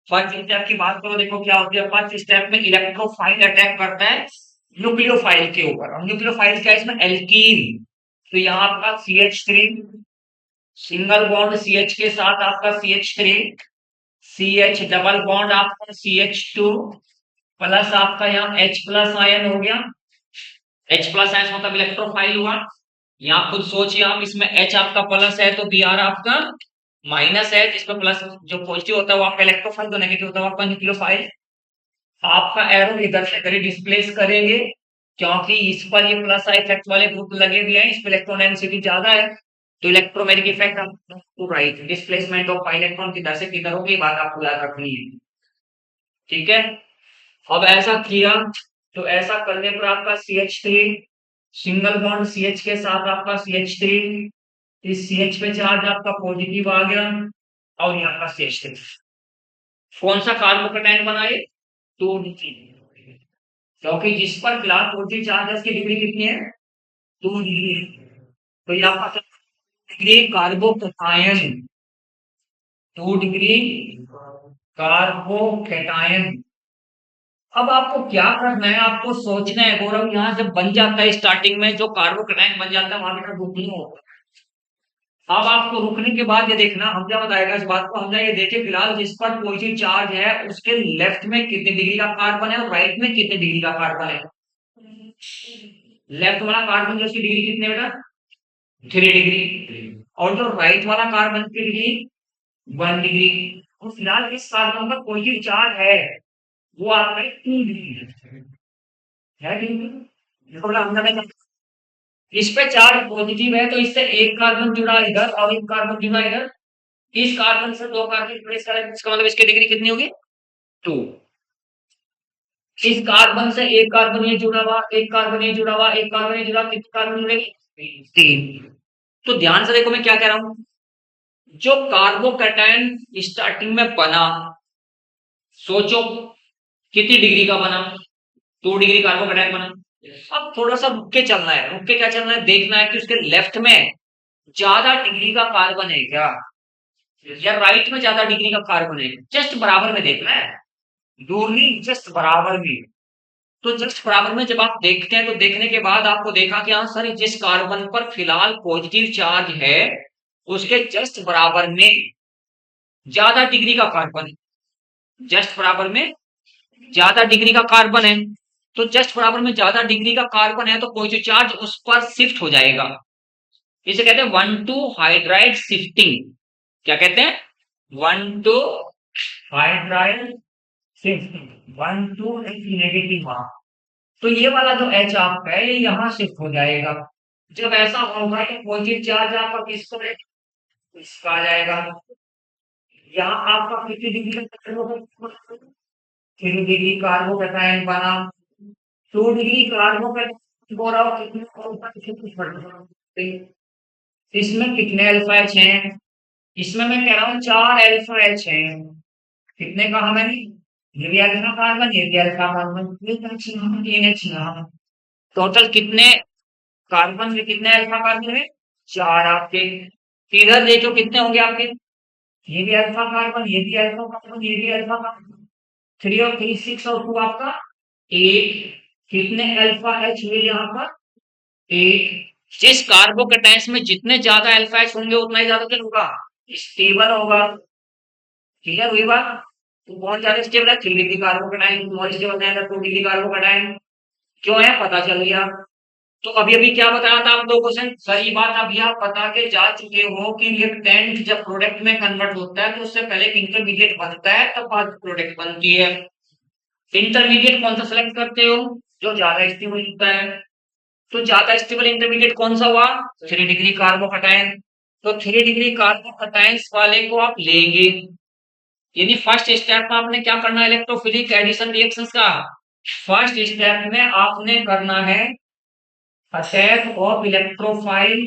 First step की बात करो देखो क्या होती है फर्स्ट स्टेप में इलेक्ट्रोफाइल अटैक करता है न्यूक्लियोफाइल के ऊपर और न्यूक्लियोफाइल क्या है इसमें एल्कीन। तो यहाँ आपका CH3 सिंगल बॉन्ड CH के साथ आपका CH3 CH डबल बॉन्ड आपका CH2 प्लस आपका यहाँ H प्लस आयन हो गया। H प्लस आयन मतलब इलेक्ट्रोफाइल हुआ। यहाँ खुद सोचिए आप इसमें H आपका प्लस है तो Br आपका माइनस है जिसमें प्लस जो पॉजिटिव होता है वो आपका इलेक्ट्रोफाइल तो नेगेटिव होता है वो आपका न्यूक्लियोफाइल। आपका एरो इधर से करें डिस्प्लेस करेंगे क्योंकि इस पर ये प्लस इफेक्ट वाले ग्रुप लगे हुए हैं इस पर इलेक्ट्रॉन डेंसिटी ज्यादा है तो electromagnetic effect to right displacement of electron किधर से किधर होगी बात आपको याद रखनी है। ठीक है। अब ऐसा किया तो ऐसा करने पर आपका CH3 सिंगल बॉन्ड CH के साथ आपका CH3 इस CH पे चार्ज आपका पॉजिटिव आ गया और यहाँ का CH3 कौन सा कार्बोकेटाइन बनाए 2 डिग्री क्योंकि जिस पर फिलहाल पॉजिटिव चार्ज है उसकी डिग्री कितनी है 2 डिग्री। तो ये आपका डिग्री कार्बोकेटायन 2 डिग्री कार्बोकेटायन। अब आपको क्या करना है आपको सोचना है गौरव यहाँ जब बन जाता है स्टार्टिंग में जो कार्बोकेटायन बन जाता है वहां बेटा रुकनी होगा। अब आपको रुकने के बाद ये देखना हम क्या बताएगा इस बात को हम ये देखें फिलहाल जिस पर पॉजिटिव चार्ज है उसके लेफ्ट में कितने डिग्री का कार्बन है और राइट में कितने डिग्री का कार्बन है। लेफ्ट वाला कार्बन जो उसकी डिग्री कितने बेटा 3 डिग्री और जो राइट वाला कार्बन की डिग्री 1 डिग्री। तो फिलहाल इस कार्बन पर पॉजिटिव चार्ज है वो आपका 2 डिग्री है ठीक है। देखो बेटा हम क्या इस पे चार्ज पॉजिटिव है तो इससे एक कार्बन जुड़ा इधर और एक कार्बन जुड़ा इधर। इस कार्बन से दो कार्बन रिप्लेस करें इसका मतलब इसकी डिग्री कितनी होगी 2। इस कार्बन से एक कार्बन ये जुड़ा हुआ एक कार्बन ये जुड़ा हुआ एक कार्बन ये जुड़ा कितने कार्बन जुड़ेगी 3। तो ध्यान से देखो मैं क्या कह रहा हूं जो कार्बोकेटायन स्टार्टिंग में बना सोचो कितनी डिग्री का बना 2 डिग्री कार्बोकेटायन बना। अब थोड़ा सा रुक के चलना है रुक के क्या चलना है देखना है कि उसके लेफ्ट में ज्यादा डिग्री का कार्बन है क्या या राइट में ज्यादा डिग्री का कार्बन है जस्ट बराबर में देखना है दूर नहीं जस्ट बराबर में। तो जस्ट बराबर में जब आप देखते हैं तो देखने के बाद आपको देखा कि हाँ सर जिस कार्बन पर फिलहाल पॉजिटिव चार्ज है उसके जस्ट बराबर में ज्यादा डिग्री का कार्बन है जस्ट बराबर में ज्यादा डिग्री का कार्बन है। तो जस्ट बराबर में ज्यादा डिग्री का कार्बन है तो पॉजिटिव चार्ज उस पर शिफ्ट हो जाएगा। इसे कहते हैं 1 to हाइड्राइड शिफ्टिंग। क्या कहते हैं? 1 to hydride shifting, 1 to negative one. तो ये वाला जो एच आपका है ये यहाँ शिफ्ट हो जाएगा। जब ऐसा होगा तो पॉजिटिव चार्ज आपका किस पर है? इसका आ जाएगा। यहाँ आपका कितनी डिग्री का 3 डिग्री कार्बोकैटायन बना। 2 डिग्री कार्बोकैटायन बोला कितने, इसमें कितने अल्फा एच हैं? इसमें मैं कह रहा हूँ 4 अल्फा एच हैं। कितने कहा मैंने? ये भी अल्फा कार्बन, ये भी अल्फा कार्बन, तीन एच यहाँ। टोटल कितने कार्बन में कितने अल्फा कार्बन है? 4 आपके। इधर देखो कितने होंगे आपके? ये भी अल्फा कार्बन, ये भी अल्फा कार्बन, ये भी अल्फा कार्बन। 3 और 3 6 और 2 आपका 8। कितने अल्फा एच हुए यहाँ पर? 8। जिस कार्बोकेटाइंस में जितने ज्यादा अल्फा एच होंगे उतना ही ज्यादा क्या होगा? स्टेबल होगा। क्लियर हुई बात? तो कौन ज्यादा स्टेबल है? 3 डिग्री कार्बोकेटाइन मोर स्टेबल है 2 डिग्री कार्बोकेटाइन। क्यों है पता चल गया। तो अभी अभी क्या बताया था आप लोगों को? सही बात अभी आप बता के जा चुके हो कि रिएक्टेंट जब प्रोडक्ट में कन्वर्ट होता है तो उससे पहले इंटरमीडिएट बनता है तब बाद प्रोडक्ट बनती है। इंटरमीडिएट कौन सा सेलेक्ट करते हो? जो ज्यादा स्टेबल होता है। तो ज्यादा स्टेबल इंटरमीडिएट कौन सा हुआ? 3 डिग्री कार्बोकेटाइन। तो 3 डिग्री कार्बोकेटाइन वाले को आप लेंगे। यानी फर्स्ट स्टेप में आपने क्या करना है? इलेक्ट्रोफिलिक एडिशन रिएक्शंस का फर्स्ट स्टेप में आपने करना है attack of electrophile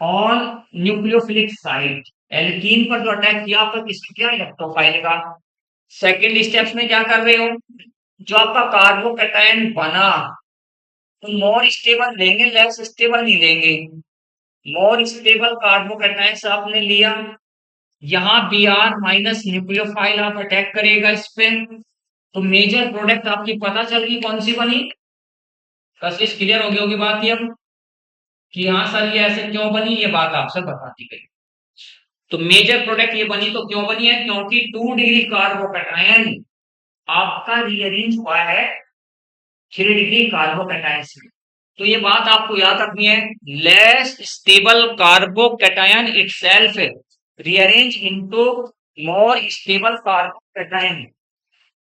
on nucleophilic site. Alkene पर जो अटैक किया आपका किसने किया? इलेक्ट्रोफाइल का। सेकेंड स्टेप में क्या कर रहे हो? जो आपका कार्बोकैटायन बना तो मोर स्टेबल लेंगे, लेस स्टेबल नहीं लेंगे। मोर स्टेबल कार्बोकैटायन आपने लिया। यहाँ Br माइनस न्यूक्लियोफाइल आप अटैक करेगा इस पे। तो मेजर प्रोडक्ट आपकी पता चल गई कौन सी बनी? कशिश क्लियर हो गई होगी बात ये अब कि हाँ सर ये ऐसे क्यों बनी, ये बात आपसे बता दी गई। तो मेजर प्रोडक्ट ये बनी तो क्यों बनी है? क्योंकि 2 डिग्री कार्बोकैटायन आपका रीअरेंज हुआ है 3 डिग्री कार्बोकैटायन से। तो ये बात आपको याद रखनी है। Less stable carbocation itself rearrange into more stable carbocation.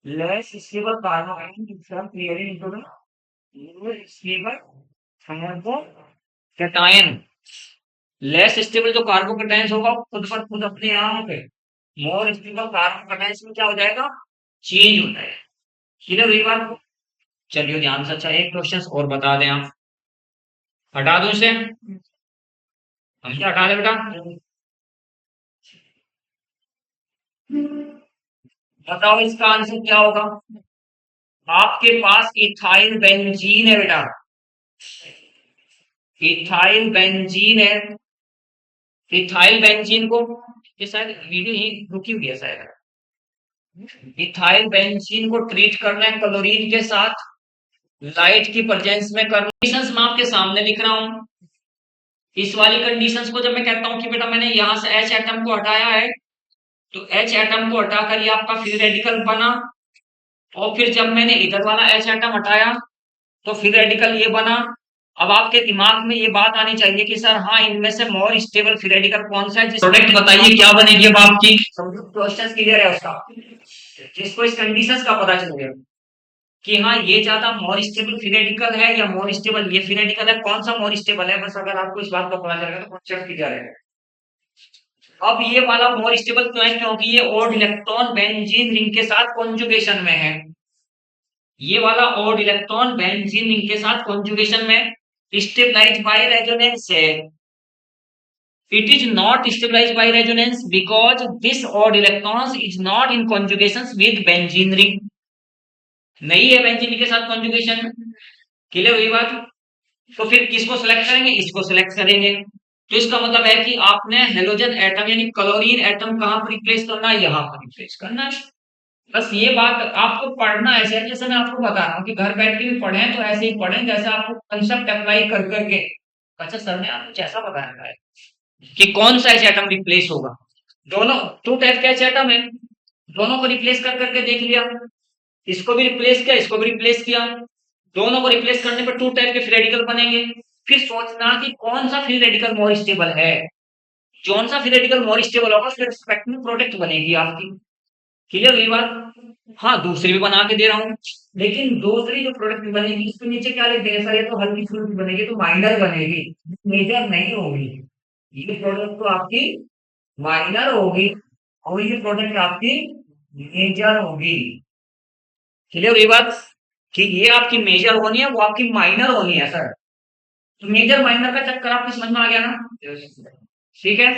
Less stable carbocation itself rearrange into more stable carbocation. Less stable जो कार्बोकैटायंस होगा खुद पर खुद अपने आप मोर स्टेबल कार्बोकैटायंस में क्या हो जाएगा? चेंज हो जाएगा। क्लियर हुई बात? चलिए ध्यान से। अच्छा एक क्वेश्चन और बता दें आप। हटा दो इसे, हम क्या हटा दें बेटा? बताओ इसका आंसर क्या होगा? आपके पास इथाइल बेंजीन है बेटा। इथाइल बेंजीन है। इथाइल बेंजीन को, ये शायद वीडियो ही रुकी हुई है शायद। इथाइल बेंजीन को ट्रीट करना है क्लोरीन के साथ लाइट की प्रेजेंस में करना। कंडीशंस मैं आपके सामने लिख रहा हूं। इस वाली कंडीशंस को जब मैं कहता हूं कि बेटा मैंने यहां से एच एटम को हटाया है तो एच एटम को हटाकर ये आपका फ्री रेडिकल बना। और फिर जब मैंने इधर वाला एच एटम हटाया तो फ्री रेडिकल ये बना। अब आपके दिमाग में ये बात आनी चाहिए कि सर हाँ इनमें से मोर स्टेबल फ्री रेडिकल कौन सा है? जिस प्रोडक्ट बताइए क्या बनेगी अब आपकी? क्वेश्चन क्लियर है उसका, जिसको इस कंडीशंस का पता चल गया कि हाँ ये ज्यादा मोर स्टेबल फ्री रेडिकल है या मोर स्टेबल ये फ्री रेडिकल है, कौन सा मोर स्टेबल है, बस अगर आपको इस बात का पता चलेगा तो क्वेश्चन क्लियर है। अब ये वाला मोर स्टेबल क्यों है? क्योंकि ये ओड इलेक्ट्रॉन बेंजीन रिंग के साथ कॉन्जुगेशन में है। ये वाला ओड इलेक्ट्रॉन बेंजीन रिंग के साथ कॉन्जुगेशन में स्टेबलाइज बाय रेजोनेंस है। It is not stabilized by resonance because this odd electrons is not in conjugation with benzene ring. नहीं है बेंजीन के साथ कॉन्जुगेशन में। क्लियर हुई बात? तो फिर किसको सिलेक्ट करेंगे? इसको सिलेक्ट करेंगे। तो इसका मतलब है कि आपने हेलोजन एटम यानी क्लोरीन एटम कहां पर रिप्लेस करना है? यहां पर रिप्लेस करना है। बस ये बात आपको पढ़ना ऐसे है जैसे मैं आपको बता रहा हूँ कि घर बैठ के भी पढ़ें तो ऐसे ही पढ़ें जैसे आपको कंसेप्ट अप्लाई कर करके। अच्छा सर ने आपको जैसा बताया है कि कौन सा एच एटम रिप्लेस होगा। दोनों 2 टाइप के एच एटम है, दोनों को रिप्लेस कर करके देख लिया। इसको भी रिप्लेस किया, इसको भी रिप्लेस किया। दोनों को रिप्लेस करने पर 2 टाइप के फ्री रेडिकल बनेंगे। फिर सोचना कि कौन सा फ्री रेडिकल मोर स्टेबल है। कौन सा फ्री रेडिकल मोर स्टेबल होगा उसके रिस्पेक्ट में प्रोडक्ट बनेगी आपकी। क्लियर हुई बात? हाँ, दूसरी भी बना के दे रहा हूँ, लेकिन दूसरी जो प्रोडक्ट बनेगी उसके नीचे क्या लिख देंगे सर, ये तो हल्की फुल्की बनेगी, तो माइनर बनेगी, मेजर नहीं होगी। ये प्रोडक्ट तो आपकी माइनर होगी और ये प्रोडक्ट आपकी मेजर होगी। क्लियर हुई बात? कि ये आपकी मेजर होनी है, वो आपकी माइनर होनी है सर। तो मेजर माइनर का चक्कर आपको समझ में आ गया ना? ठीक है।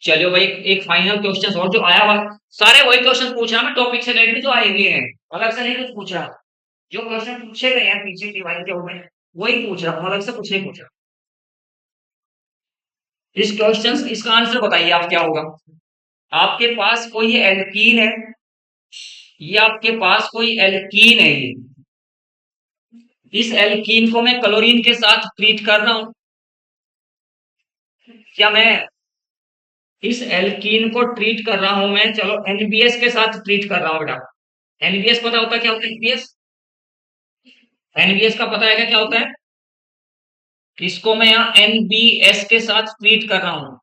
चलिए भाई, एक फाइनल क्वेश्चन और जो आया हुआ, सारे वही क्वेश्चन पूछ रहा मैं टॉपिक से रिलेटेड जो आए हुए हैं, अलग से नहीं कुछ पूछ रहा। जो क्वेश्चन पूछे गए हैं पीछे डिवाइस के में, वही पूछ रहा हूँ, अलग से कुछ नहीं पूछ रहा। इस क्वेश्चन इसका आंसर बताइए आप क्या होगा। आपके पास कोई एल्कीन है, ये आपके पास कोई एल्कीन है, ये इस एल्कीन को मैं क्लोरीन के साथ ट्रीट कर रहा हूं। क्या मैं इस एल्कीन को ट्रीट कर रहा हूं, मैं चलो एनबीएस के साथ ट्रीट कर रहा हूं बेटा। एनबीएस पता होता है क्या होता है? एनबीएस, एनबीएस का पता है क्या क्या होता है? इसको मैं यहाँ एनबीएस के साथ ट्रीट कर रहा हूं।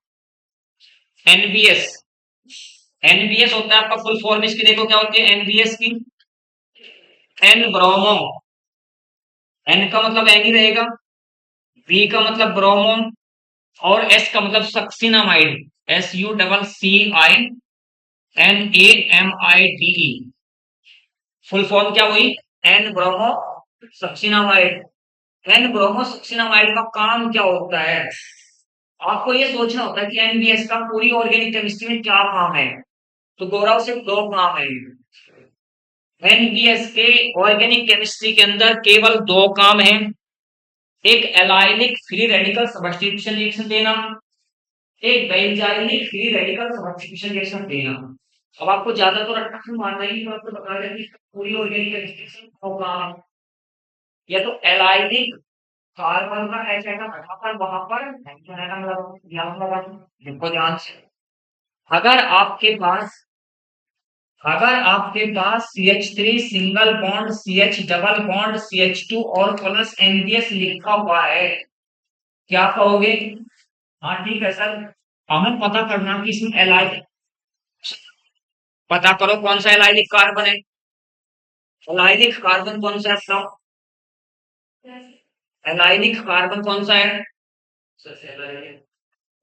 एनबीएस, एनबीएस होता है आपका फुल फॉर्म, इसकी देखो क्या होती है एनबीएस की। एन ब्रोमो, एन का मतलब एन ही रहेगा, बी का मतलब ब्रोमो, और एस का मतलब succinamide, S U double C I N A M I D E. Full form क्या हुई? N bromo succinamide. N bromo succinamide का काम क्या होता है? आपको ये सोचना होता है कि एनबीएस का पूरी ऑर्गेनिक केमिस्ट्री में क्या काम है। तो गौरव सिर्फ दो काम है। एनबीएस के ऑर्गेनिक केमिस्ट्री के अंदर केवल दो काम है। एक एलाइनिक फ्री रेडिकल सब्स्टिट्यूशन रिएक्शन देना, एक benzylic free radical substitution reaction देना। अब आपको ज्यादा तो रट्टा क्यों मारना है, मैं आपको बता दें कि पूरी ऑर्गेनिक केमिस्ट्री होगा, या तो एलाइनिक कार्बन का एच एटम हटाकर वहां पर हाइड्रोजन एटम लगाओ, ध्यान लगा देखो ध्यान से। अगर आपके पास अगर आपके पास CH3 single bond CH double bond CH2 और प्लस NBS लिखा हुआ है, क्या कहोगे? हाँ ठीक है सर, हमें पता करना कि इसमें एलाइल, पता करो कौन सा एलाइलिक कार्बन है। एलाइलिक कार्बन कौन सा है? एलाइलिक कार्बन कौन सा है?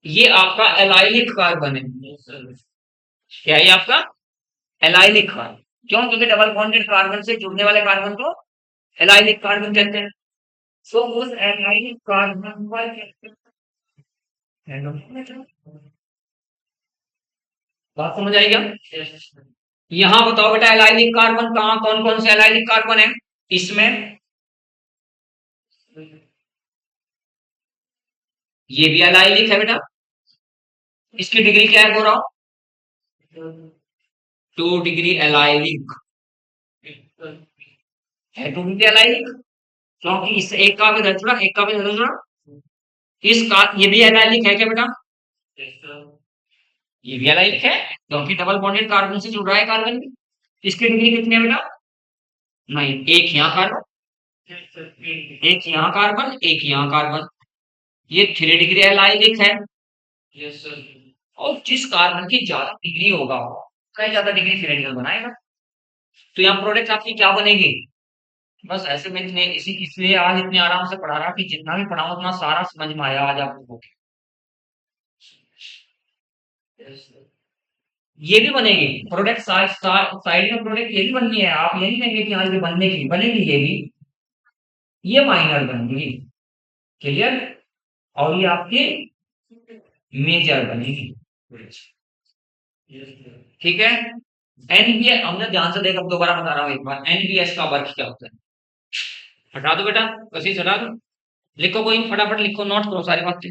ये आपका एलाइलिक कार्बन है। क्या है ये आपका? Allylic carbon. क्यों? क्योंकि डबल बॉन्डेड कार्बन से जुड़ने वाले कार्बन को एलाइलिक कार्बन कहते हैं। सो उस एलाइलिक कार्बन पर बात समझ आई क्या? यहाँ बताओ बेटा, एलाइलिक कार्बन कहाँ, कौन कौन से एलाइलिक कार्बन है इसमें? ये भी एलाइलिक है बेटा। इसकी डिग्री क्या है बोल रहा हूं? 2 डिग्री एलाइलिक है, 2 डिग्री एलाइलिक, क्योंकि इस एक का भी रचना, एक का भी रचना, इसका ये भी एलाइलिक है क्या बेटा? ये भी एलाइलिक है, क्योंकि डबल बॉन्डेड कार्बन से जुड़ रहा है कार्बन भी। इसकी डिग्री कितनी है बेटा? नहीं, एक यहाँ कार्बन, एक यहाँ कार्बन, एक यहाँ कार्बन, ये 3 डिग्री एलाइलिक है। और जिस कार्बन की ज्यादा डिग्री होगा उसका ज्यादा डिग्री फिरेनिकल बनाएगा। तो यहाँ प्रोडक्ट आपकी क्या बनेगी? बस ऐसे में इतने इसी इसलिए आज इतने आराम से पढ़ा रहा कि जितना भी पढ़ाऊं उतना सारा समझ में आया आज आप लोगों को। ये भी बनेगी प्रोडक्ट, साइड में प्रोडक्ट ये भी बननी है, आप ये नहीं कहेंगे कि आज भी बनने की बनेगी, ये भी, ये माइनर बनेगी। क्लियर? और ये आपकी मेजर बनेगी। ठीक है। एनबीएस हमने ध्यान से देखा, दोबारा बता रहा हूँ एक बार, एनबीएस का वर्क क्या होता है? हटा दो बेटा, कसी हटा दो, लिखो, कोई फटाफट लिखो, नोट करो सारी बातें।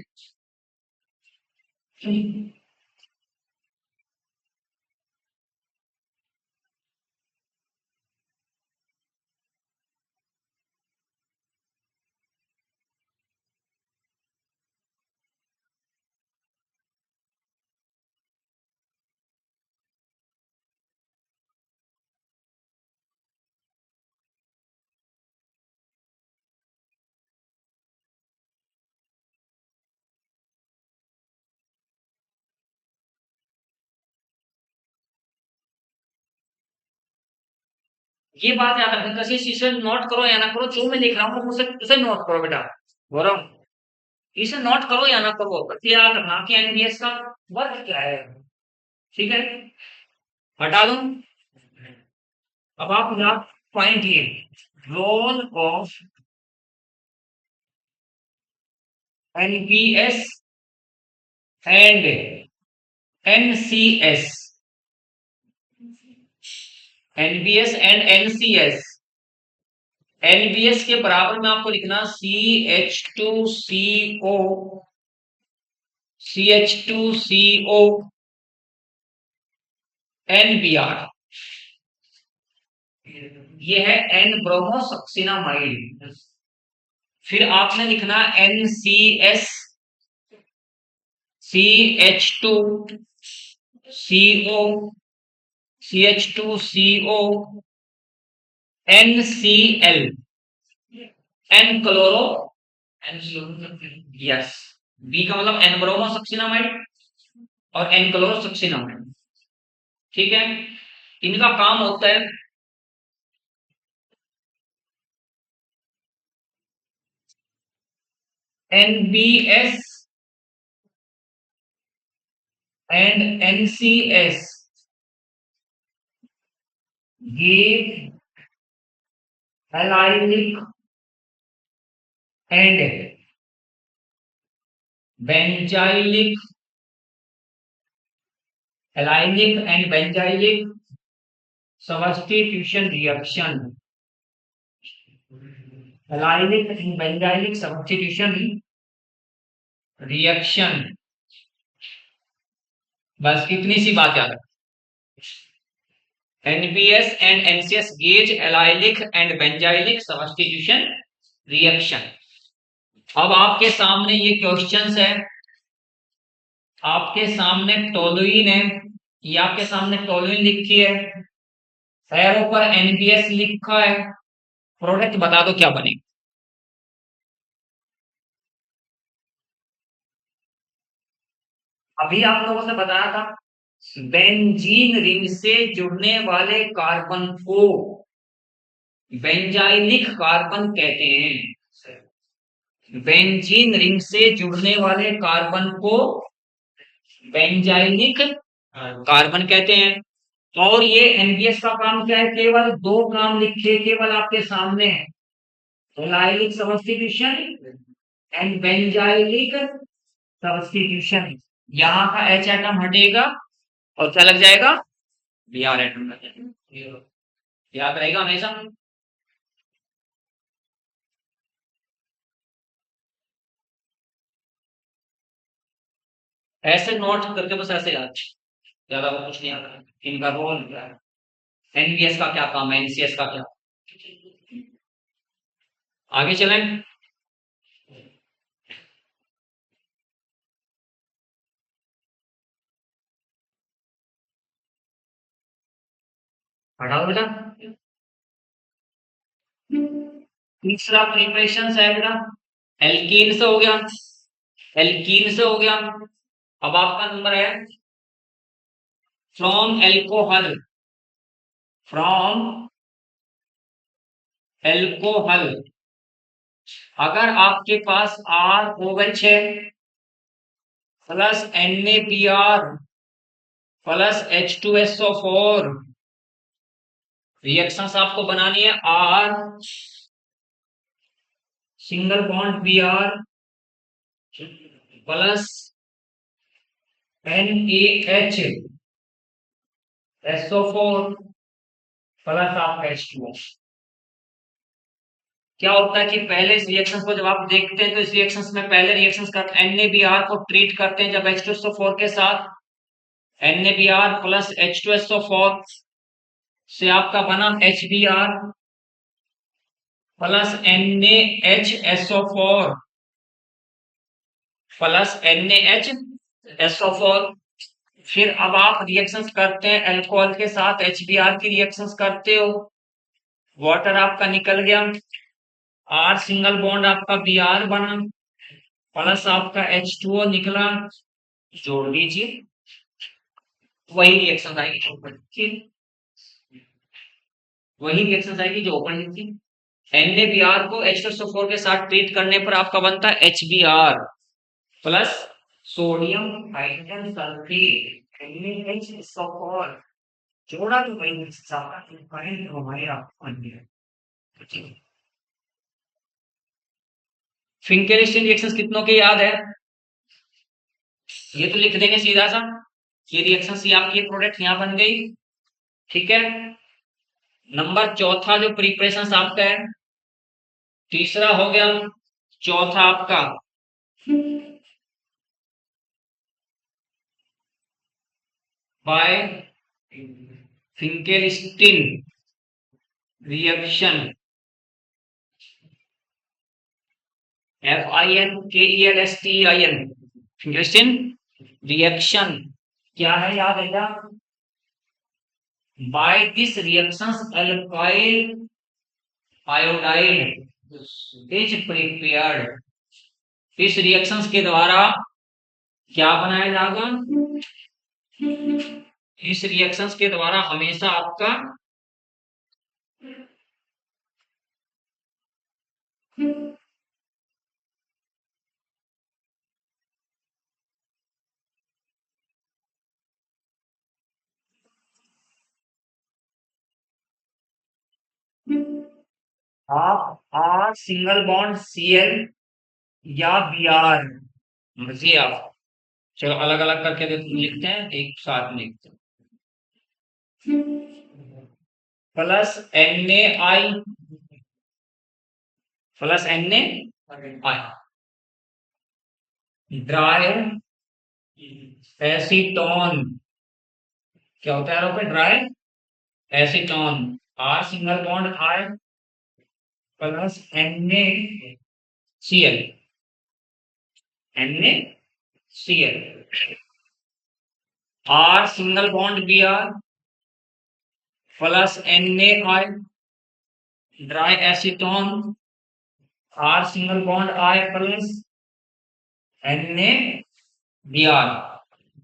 ये बात याद रखना, किसी चीज से नोट करो या ना करो, जो मैं लिख रहा हूँ उसे उसे नोट करो बेटा। गौरव, इसे नोट करो या ना करो, बस याद रखना कि एनबीएस का वर्क क्या है। ठीक है, हटा दूं। अब आप याद पॉइंट ये, role of NBS and NCS, NBS and NCS. NBS के बराबर में आपको लिखना CH2CO, CH2CO, NBr, ये है एन ब्रोमोसक्सिनामाइड। फिर आपने लिखना NCS, CH2CO, CH2CO, NCl, N chloro, yes, B का मतलब एन ब्रोमोसक्सिनामाइड और एन क्लोरोसक्सिनामाइड। ठीक है, इनका काम होता है NBS and NCS give allylic and benzylic, allylic and benzylic substitution reaction, allylic and benzylic substitution reaction। बस इतनी सी बात याद रख। NBS and NCS gauge allylic and benzylic substitution reaction। अब आपके सामने ये क्वेश्चंस है, आपके सामने टोलुइन है, ये आपके सामने टोलुइन लिखी है, पैरों पर एनबीएस लिखा है, प्रोडक्ट बता दो क्या बनेगा। अभी आप लोगों से बताया था, बेंजीन रिंग से जुड़ने वाले कार्बन को बेंजाइलिक कार्बन कहते हैं। बेंजीन रिंग से जुड़ने वाले कार्बन को बेंजाइलिक कार्बन कहते हैं। और ये एनबीएस का काम क्या है, केवल दो काम लिखे केवल आपके सामने है, allylic substitution and benzylic substitution. यहाँ का एच एटम हटेगा और क्या लग जाएगा, बी आर एटम लग जाएगा। याद रहेगा हमेशा। ऐसे नोट करके बस ऐसे याद, ज्यादा वो कुछ नहीं आता। इनका रोल क्या है, एनबीएस का क्या काम है, एनसीएस का क्या। आगे चलें। हटाओ बेटा। तीसरा प्रिपरेशन है बेटा, एल्कीन से हो गया, एल्कीन से हो गया। अब आपका नंबर है फ्रॉम एल्कोहल, फ्रॉम एल्कोहल। अगर आपके पास ROH है plus NaBr plus H2SO4, reactions आपको बनानी है R single bond Br plus NaHSO4 plus आपका H2O। क्या होता है कि पहले इस रिएक्शन को जब आप देखते हैं तो इस रिएक्शन में पहले रिएक्शन करते हैं, NaBr को ट्रीट करते हैं जब H2SO4 के साथ, NaBr प्लस H2SO4 से आपका बना HBr plus NaHSO4 plus NaHSO4। फिर अब आप रिएक्शंस करते हैं अल्कोहल के साथ, HBr की रिएक्शंस करते हो, वाटर आपका निकल गया, R सिंगल बॉन्ड आपका Br बना प्लस आपका H2O निकला, जोड़ दीजिए, वही रिएक्शन आएगी। वही रिएक्शन आएगी जो ओपन थी। NaBr को H2SO4 के साथ ट्रीट करने पर आपका बनता है HBr plus sodium hydrogen sulphate NaHSO4 जोड़ा तो वही करेंट हमारे आपको बन गया। फिंकेलिस्टीन रिएक्शंस कितनों के याद है? ये तो लिख देंगे सीधा सा, ये रिएक्शन ये आपकी प्रोडक्ट यहां बन गई। ठीक है, नंबर चौथा जो प्रिपरेशन आपका है, तीसरा हो गया, चौथा आपका by Finkelstein reaction FINKELSTIN Finkelstein reaction क्या है याद है क्या? By this reactions alkyl iodide is prepared. इस रिएक्शंस के द्वारा क्या बनाया जाएगा? इस रिएक्शंस के द्वारा हमेशा आपका आप आर सिंगल बॉन्ड Cl या Br, मर्जी आप, चलो अलग अलग करके लिखते हैं, एक साथ में लिखते हैं। Plus Na plus Na dry acetone, क्या होता है पे dry acetone, R single bond R plus NaCl R single bond Br plus NaI dry acetone, R single bond I plus NaBr,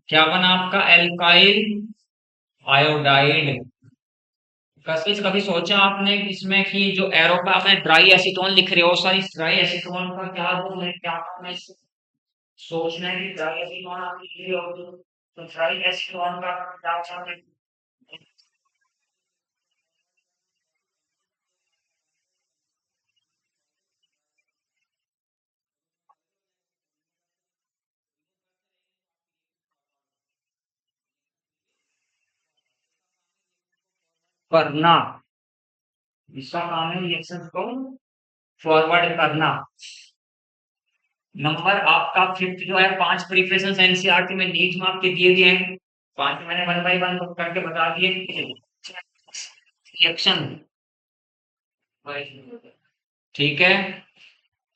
क्या बना आपका? Alkyl iodide. कभी सोचा आपने इसमें कि जो एरो पे आपने ड्राई एसीटोन लिख रहे हो, सर इस ड्राई एसीटोन का क्या रोल है, क्या काम है? सोचना है कि ड्राई एसीटोन आप लिख रहे हो तो ड्राई एसीटोन का क्या काम है? करना, इसका काम है रिएक्शन को फॉरवर्ड करना। नंबर आपका फिफ्थ जो है, 5 प्रिपरेशन एनसीईआरटी में नीट में आपके दिए गए हैं, 5 मैंने वन बाय वन करके बता दिए। रिएक्शन, ठीक है,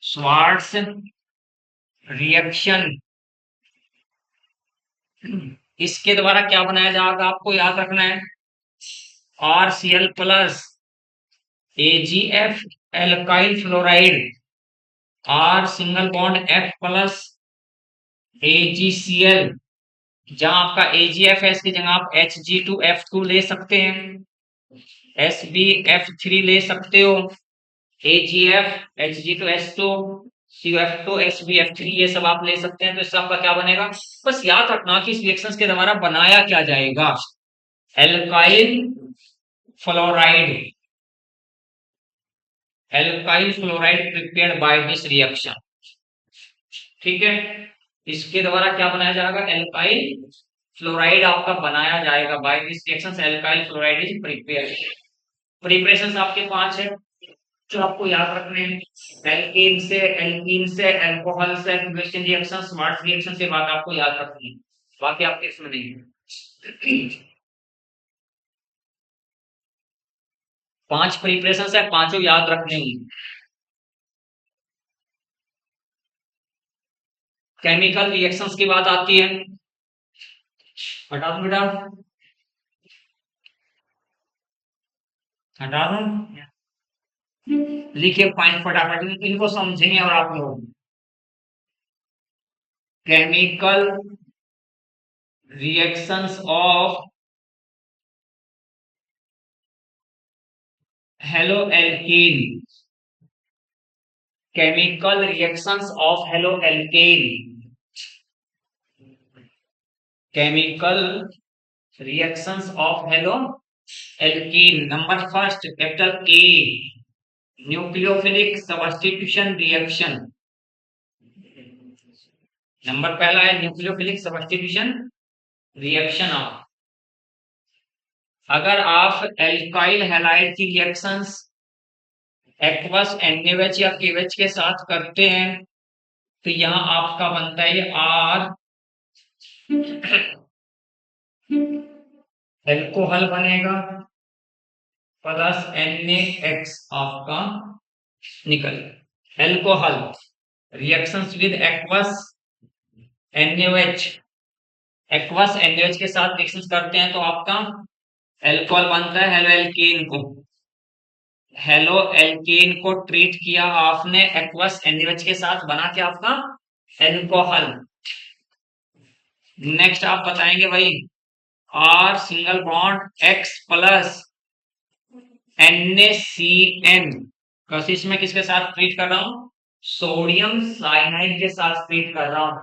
स्वार्ट्स रिएक्शन, इसके द्वारा क्या बनाया जाएगा आपको याद रखना है? RCl plus AgF alkyl fluoride, R single bond F plus AgCl, जहां आपका AgF है इसकी जगह आप Hg2F2 ले सकते हैं, SbF3 ले सकते हो, AgF Hg2S2 CF2 SbF3 ये सब आप ले सकते हैं। तो इससे आपका क्या बनेगा? बस याद रखना कि इस रिएक्शंस के द्वारा बनाया क्या जाएगा? Alkyl fluoride, alkyl fluoride prepared by this reaction. ठीक है, इसके द्वारा क्या बनाया जाएगा? एल्काइल फ्लोराइड आपका बनाया जाएगा by this reaction, alkyl fluoride is prepared. Preparations आपके 5 है जो आपको याद रखने हैं। एल्कीन से अल्कोहल से फिंकेलिस्टीन रिएक्शन, स्मार्ट रिएक्शन से बात आपको याद रखनी है, बाकी आपके इसमें नहीं है। 5 प्रिपरेशंस है, पांचों याद रखने होंगे। केमिकल रिएक्शंस की बात आती है, हटा दो बेटा, हटा दो, लिखिए पॉइंट फटाफट, इनको समझेंगे और आप लोग। Chemical reactions of haloalkene, chemical reactions of haloalkene, chemical reactions of haloalkene. Number first capital K, nucleophilic substitution reaction. Number पहला है न्यूक्लियोफिलिक सब्स्टिट्यूशन रिएक्शन ऑफ, अगर आप एल्काइल हैलाइड की रिएक्शंस एक्वस NaOH या KOH के साथ करते हैं तो यहां आपका बनता है ये आर एल्कोहल बनेगा प्लस NaX आपका निकल alcohol reactions with aqueous NaOH, aqueous NaOH के साथ रिएक्शंस करते हैं तो आपका एल्कोहल बनता है हेलोएल्कीन को। हेलोएल्कीन को ट्रीट किया आपने एक्वस NaOH के साथ, बना के आपका एल्कोहल। नेक्स्ट आप बताएंगे भाई R single bond X plus NaCN, कशिश में किसके साथ ट्रीट कर रहा हूं? सोडियम साइनाइड के साथ ट्रीट कर रहा हूं।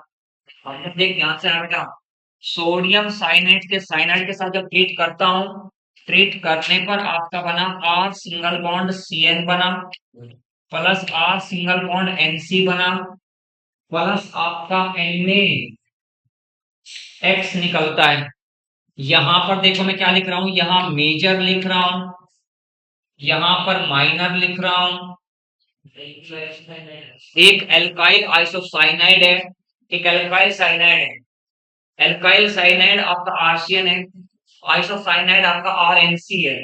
हमने देख ध्यान से बेटा, सोडियम साइनाइड के साथ जब ट्रीट करता हूं, ट्रीट करने पर आपका बना आर सिंगल बॉन्ड CN बना plus R single bond NC बना प्लस आपका NaX निकलता है। यहां पर देखो मैं क्या लिख रहा हूं, यहां मेजर लिख रहा हूं, यहां पर माइनर लिख रहा हूं। एक एल्काइल आइसोसाइनाइड है, एक एल्काइल साइनाइड है। एल्काइल साइनाइड आपका आरसीएन है, आइसोसाइनाइड आपका आरएनसी है।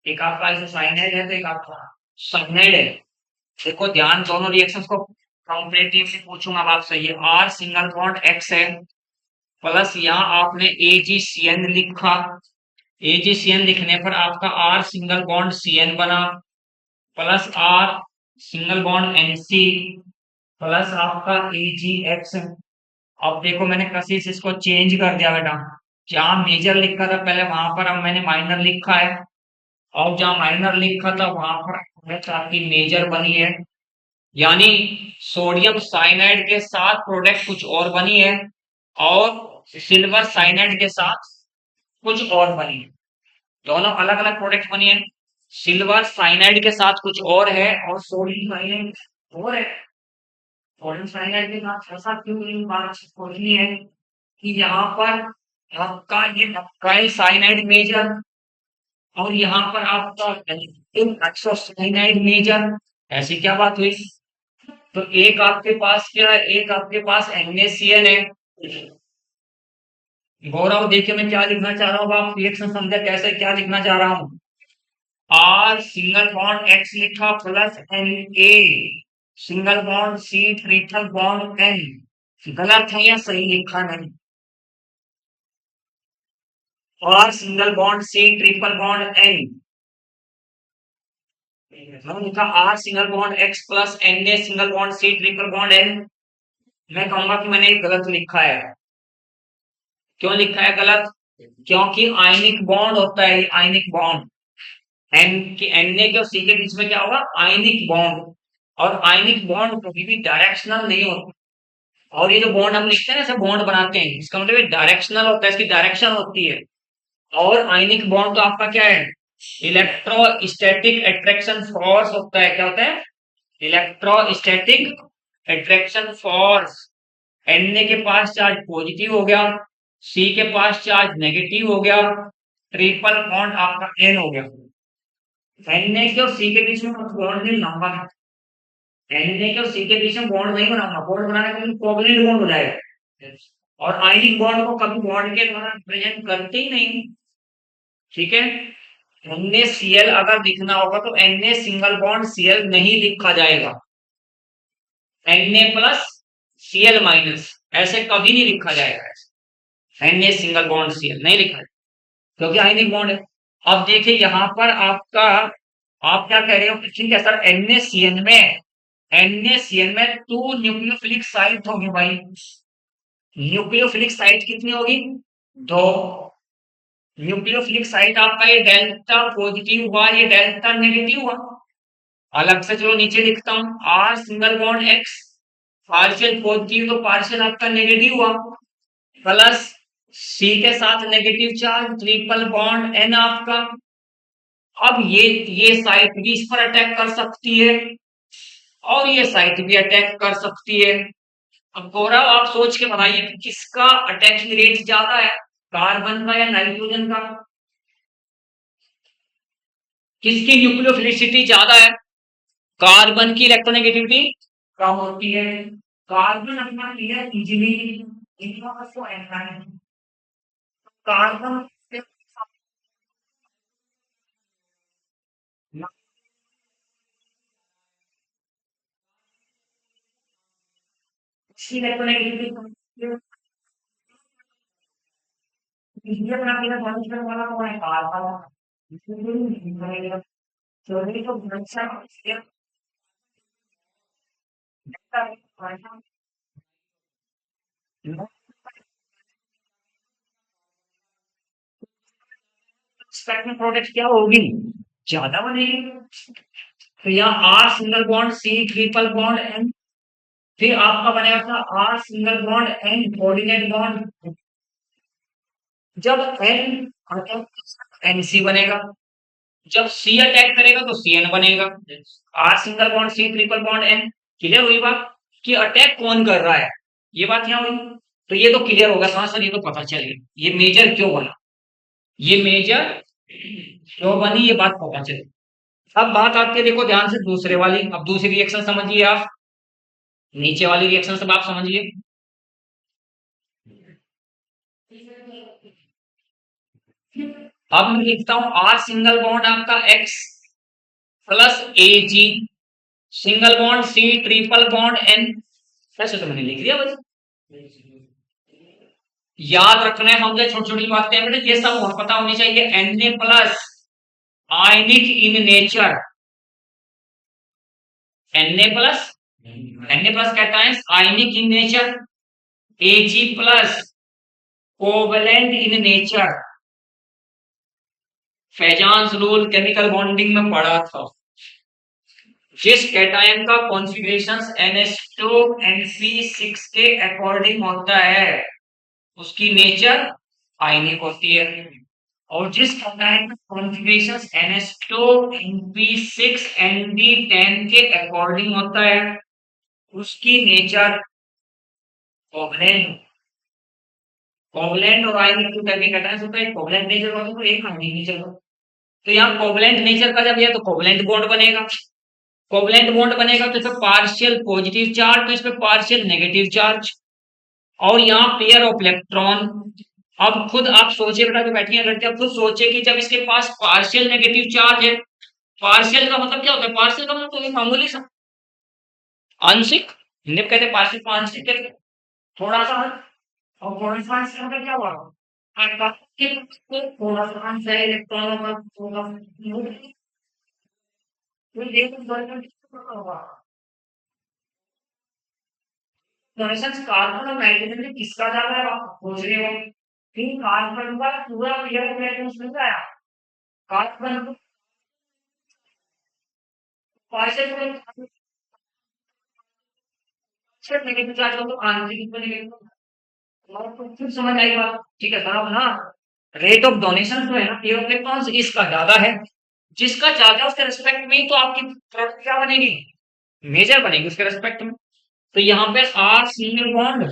एक आपका आइसोसाइनाइड है तो एक आपका साइनाइड है। देखो ध्यान, दोनों रिएक्शंस को कंपैरेटिवली पूछूंगा आपसे। ये आर सिंगल बॉन्ड एक्स है प्लस यहाँ आपने AgCN लिखा, AgCN लिखने पर आपका आर सिंगल बॉन्ड CN बना plus R single bond NC plus आपका AgX। अब देखो मैंने कशिश इसको चेंज कर दिया बेटा, जहां मेजर लिखा था पहले वहां पर अब मैंने माइनर लिखा है, और जहां माइनर लिखा था वहां पर आपकी मेजर बनी है। यानी सोडियम साइनाइड के साथ प्रोडक्ट कुछ और बनी है और सिल्वर साइनाइड के साथ कुछ और बनी है। दोनों अलग अलग प्रोडक्ट बनी है। सिल्वर साइनाइड के साथ कुछ और है और सोडियम साइनाइड और है। सोडियम साइनाइड के साथ ऐसा क्यों बात खोजनी है कि यहाँ पर आपका ये अल्काइल साइनाइड मेजर और यहाँ पर आपका साइनाइड मेजर, ऐसी क्या बात हुई? तो एक आपके पास क्या है, एक आपके पास NaCN है। गौरव देखिए मैं क्या लिखना चाह रहा हूँ, आप रिएक्शन समझे कैसे, क्या लिखना चाह रहा हूँ। आर सिंगल बॉन्ड X लिखा plus Na single bond C triple bond N, गलत है या सही लिखा नहीं? और single bond C triple bond N, मैंने लिखा R single bond X plus Na single bond C triple bond N। मैं कहूंगा कि मैंने गलत लिखा है। क्यों लिखा है गलत? क्योंकि आयनिक बॉन्ड होता है, आयनिक बॉन्ड Na के और C के बीच में क्या होगा? Ionic bond. और आयनिक बॉन्ड कभी भी डायरेक्शनल नहीं होता। और ये जो बॉन्ड हम लिखते हैं ना, ऐसे बॉन्ड बनाते हैं, इसका मतलब डायरेक्शनल होता है, इसकी डायरेक्शन होती है। और आयनिक बॉन्ड तो आपका क्या है? इलेक्ट्रोस्टैटिक अट्रैक्शन फोर्स होता है। क्या होता है? Electrostatic attraction force. Na के पास चार्ज पॉजिटिव हो गया, C के पास चार्ज नेगेटिव हो गया, ट्रिपल बॉन्ड आपका N हो गया। Na के और C के बीच में बॉन्ड नहीं लंबा है, Na के और C के बीच में बॉन्ड नहीं बनाना, बॉन्ड बनाने के लिए कोवलेंट बॉन्ड हो जाएगा। और आयनिक बॉन्ड को कभी बॉन्ड के द्वारा रिप्रेजेंट करते ही नहीं। ठीक है, NaCl अगर लिखना होगा तो Na सिंगल बॉन्ड Cl नहीं लिखा जाएगा, Na प्लस Cl माइनस ऐसे कभी नहीं लिखा जाएगा। Na सिंगल बॉन्ड Cl नहीं लिखा जाएगा क्योंकि आयनिक बॉन्ड है। अब देखिए यहाँ पर आपका, आप क्या कह रहे हो कि ठीक है सर NaCN में 2 न्यूक्लियोफिलिक साइट होगी भाई। न्यूक्लियोफिलिक साइट कितनी होगी? 2। न्यूक्लियोफिलिक साइट आपका ये डेल्टा पॉजिटिव हुआ, ये डेल्टा नेगेटिव हुआ। अलग से चलो नीचे लिखता हूं, R single bond X partial positive तो पार्शियल आपका नेगेटिव हुआ, प्लस सी के साथ negative charge triple bond N आपका। अब ये साइट भी इस पर अटैक कर सकती है और ये साइट भी अटैक कर सकती है। अब गौरव आप सोच के बताइए कि किसका अटैकिंग रेट ज्यादा है, कार्बन का या नाइट्रोजन का? किसकी न्यूक्लियोफिलिसिटी ज्यादा है? कार्बन की इलेक्ट्रोनेगेटिविटी कम होती है। कार्बन अपना क्लियर इजीली कार्बन इलेक्ट्रोनेगेटिविटी इसलिए अपना क्लियर कॉन्स्टेंट वाला कौन है? कार्बन। इसलिए चौधरी को हमेशा स्पेक्ट्रम प्रोडक्ट क्या होगी? ज्यादा बनेगी। तो यहाँ R single bond C triple bond N, फिर आपका बनेगा था R single bond N coordinate bond. जब एन अटैक एन सी बनेगा, जब सी अटैक करेगा तो सी एन बनेगा। R single bond C triple bond N. Clear हुई बात कि अटैक कौन कर रहा है, ये बात यहाँ हुई। तो ये तो क्लियर होगा हाँ सर, ये तो पता चल गया ये मेजर क्यों बना, ये मेजर क्यों बनी ये बात पता चली। अब बात आती है देखो ध्यान से दूसरे वाली, अब दूसरी रिएक्शन समझिए आप, नीचे वाली रिएक्शन सब आप समझिए। अब मैं लिखता हूं आर सिंगल बॉन्ड आपका X plus A G single bond C triple bond N. ऐसे तो मैंने लिख दिया बस, याद रखना है हमसे छोटी छोटी बातें हैं बेटा, ये सब और पता होनी चाहिए। N A plus ionic in nature, Na+ Na+ cations ionic in nature, Ag+ covalent in nature. Fajans rule chemical bonding में पढ़ा था। जिस कैटायन का कॉन्फ़िगरेशन NH2 NP6 के अकॉर्डिंग होता है उसकी नेचर आयनिक होती है, और जिस कैटायन का कॉन्फ़िगरेशन NH2 NP6 ND10 के अकॉर्डिंग होता है उसकी नेचर कोवैलेंट। कोवैलेंट और आयनिक टू टाइप के कैटायंस होता है, एक कोवैलेंट नेचर होता है तो एक आयनिक नेचर होता है। तो यहाँ कोवैलेंट नेचर का जब ये तो कोवैलेंट बॉन्ड बनेगा, कोवैलेंट बॉन्ड बनेगा तो इसमें पार्शियल पॉजिटिव चार्ज तो इसमें पार्शियल नेगेटिव चार्ज, और यहाँ पेयर ऑफ इलेक्ट्रॉन। अब खुद आप सोचिए बेटा, जो बैठी हैं लड़कियां खुद सोचिए कि जब इसके पास पार्शियल नेगेटिव चार्ज है, पार्शियल का मतलब क्या होता है? पार्शियल का मतलब तो ये मामूली सा आंशिक, हिंदी में कहते हैं पार्शियल को आंशिक कहते हैं, थोड़ा सा। और कोइंसिडेंस का मतलब क्या हुआ? आपका कि थोड़ा सा अंश है इलेक्ट्रॉनों का, थोड़ा तो ये तो दोनों होगा। डोनेशन कार्बन और नाइट्रोजन में किसका ज्यादा है आप पूछ रहे हो? कि कार्बन का पूरा क्लियर ब्लैकनेस मिल गया, कार्बन को पार्शियल में सिर्फ नेगेटिव चार्ज हो तो आंतरिक में नेगेटिव। आपको फिर समझ आई बात? ठीक है साहब ना, रेट ऑफ डोनेशन जो है ना पेयर ऑफ इलेक्ट्रॉन्स इसका ज्यादा है, जिसका ज्यादा है उसके रिस्पेक्ट में ही तो आपकी प्रोडक्ट क्या बनेगी? मेजर बनेगी उसके रिस्पेक्ट में। तो यहाँ पे R single bond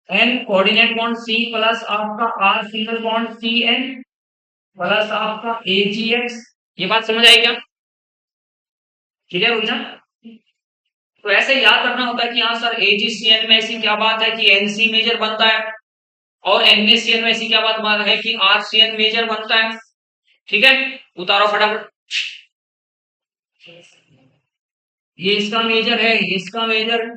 N coordinate bond C plus आपका R single bond C N plus आपका ए जी एक्स। ये बात समझ आई क्या? क्लियर हुई ना? तो ऐसे याद रखना होता है कि हाँ सर AgCN में ऐसी क्या बात है कि NC मेजर बनता है, और NaCN में ऐसी क्या बात है कि RCN मेजर बनता है। ठीक है, उतारो फटाफट। ये इसका मेजर है, ये इसका मेजर है।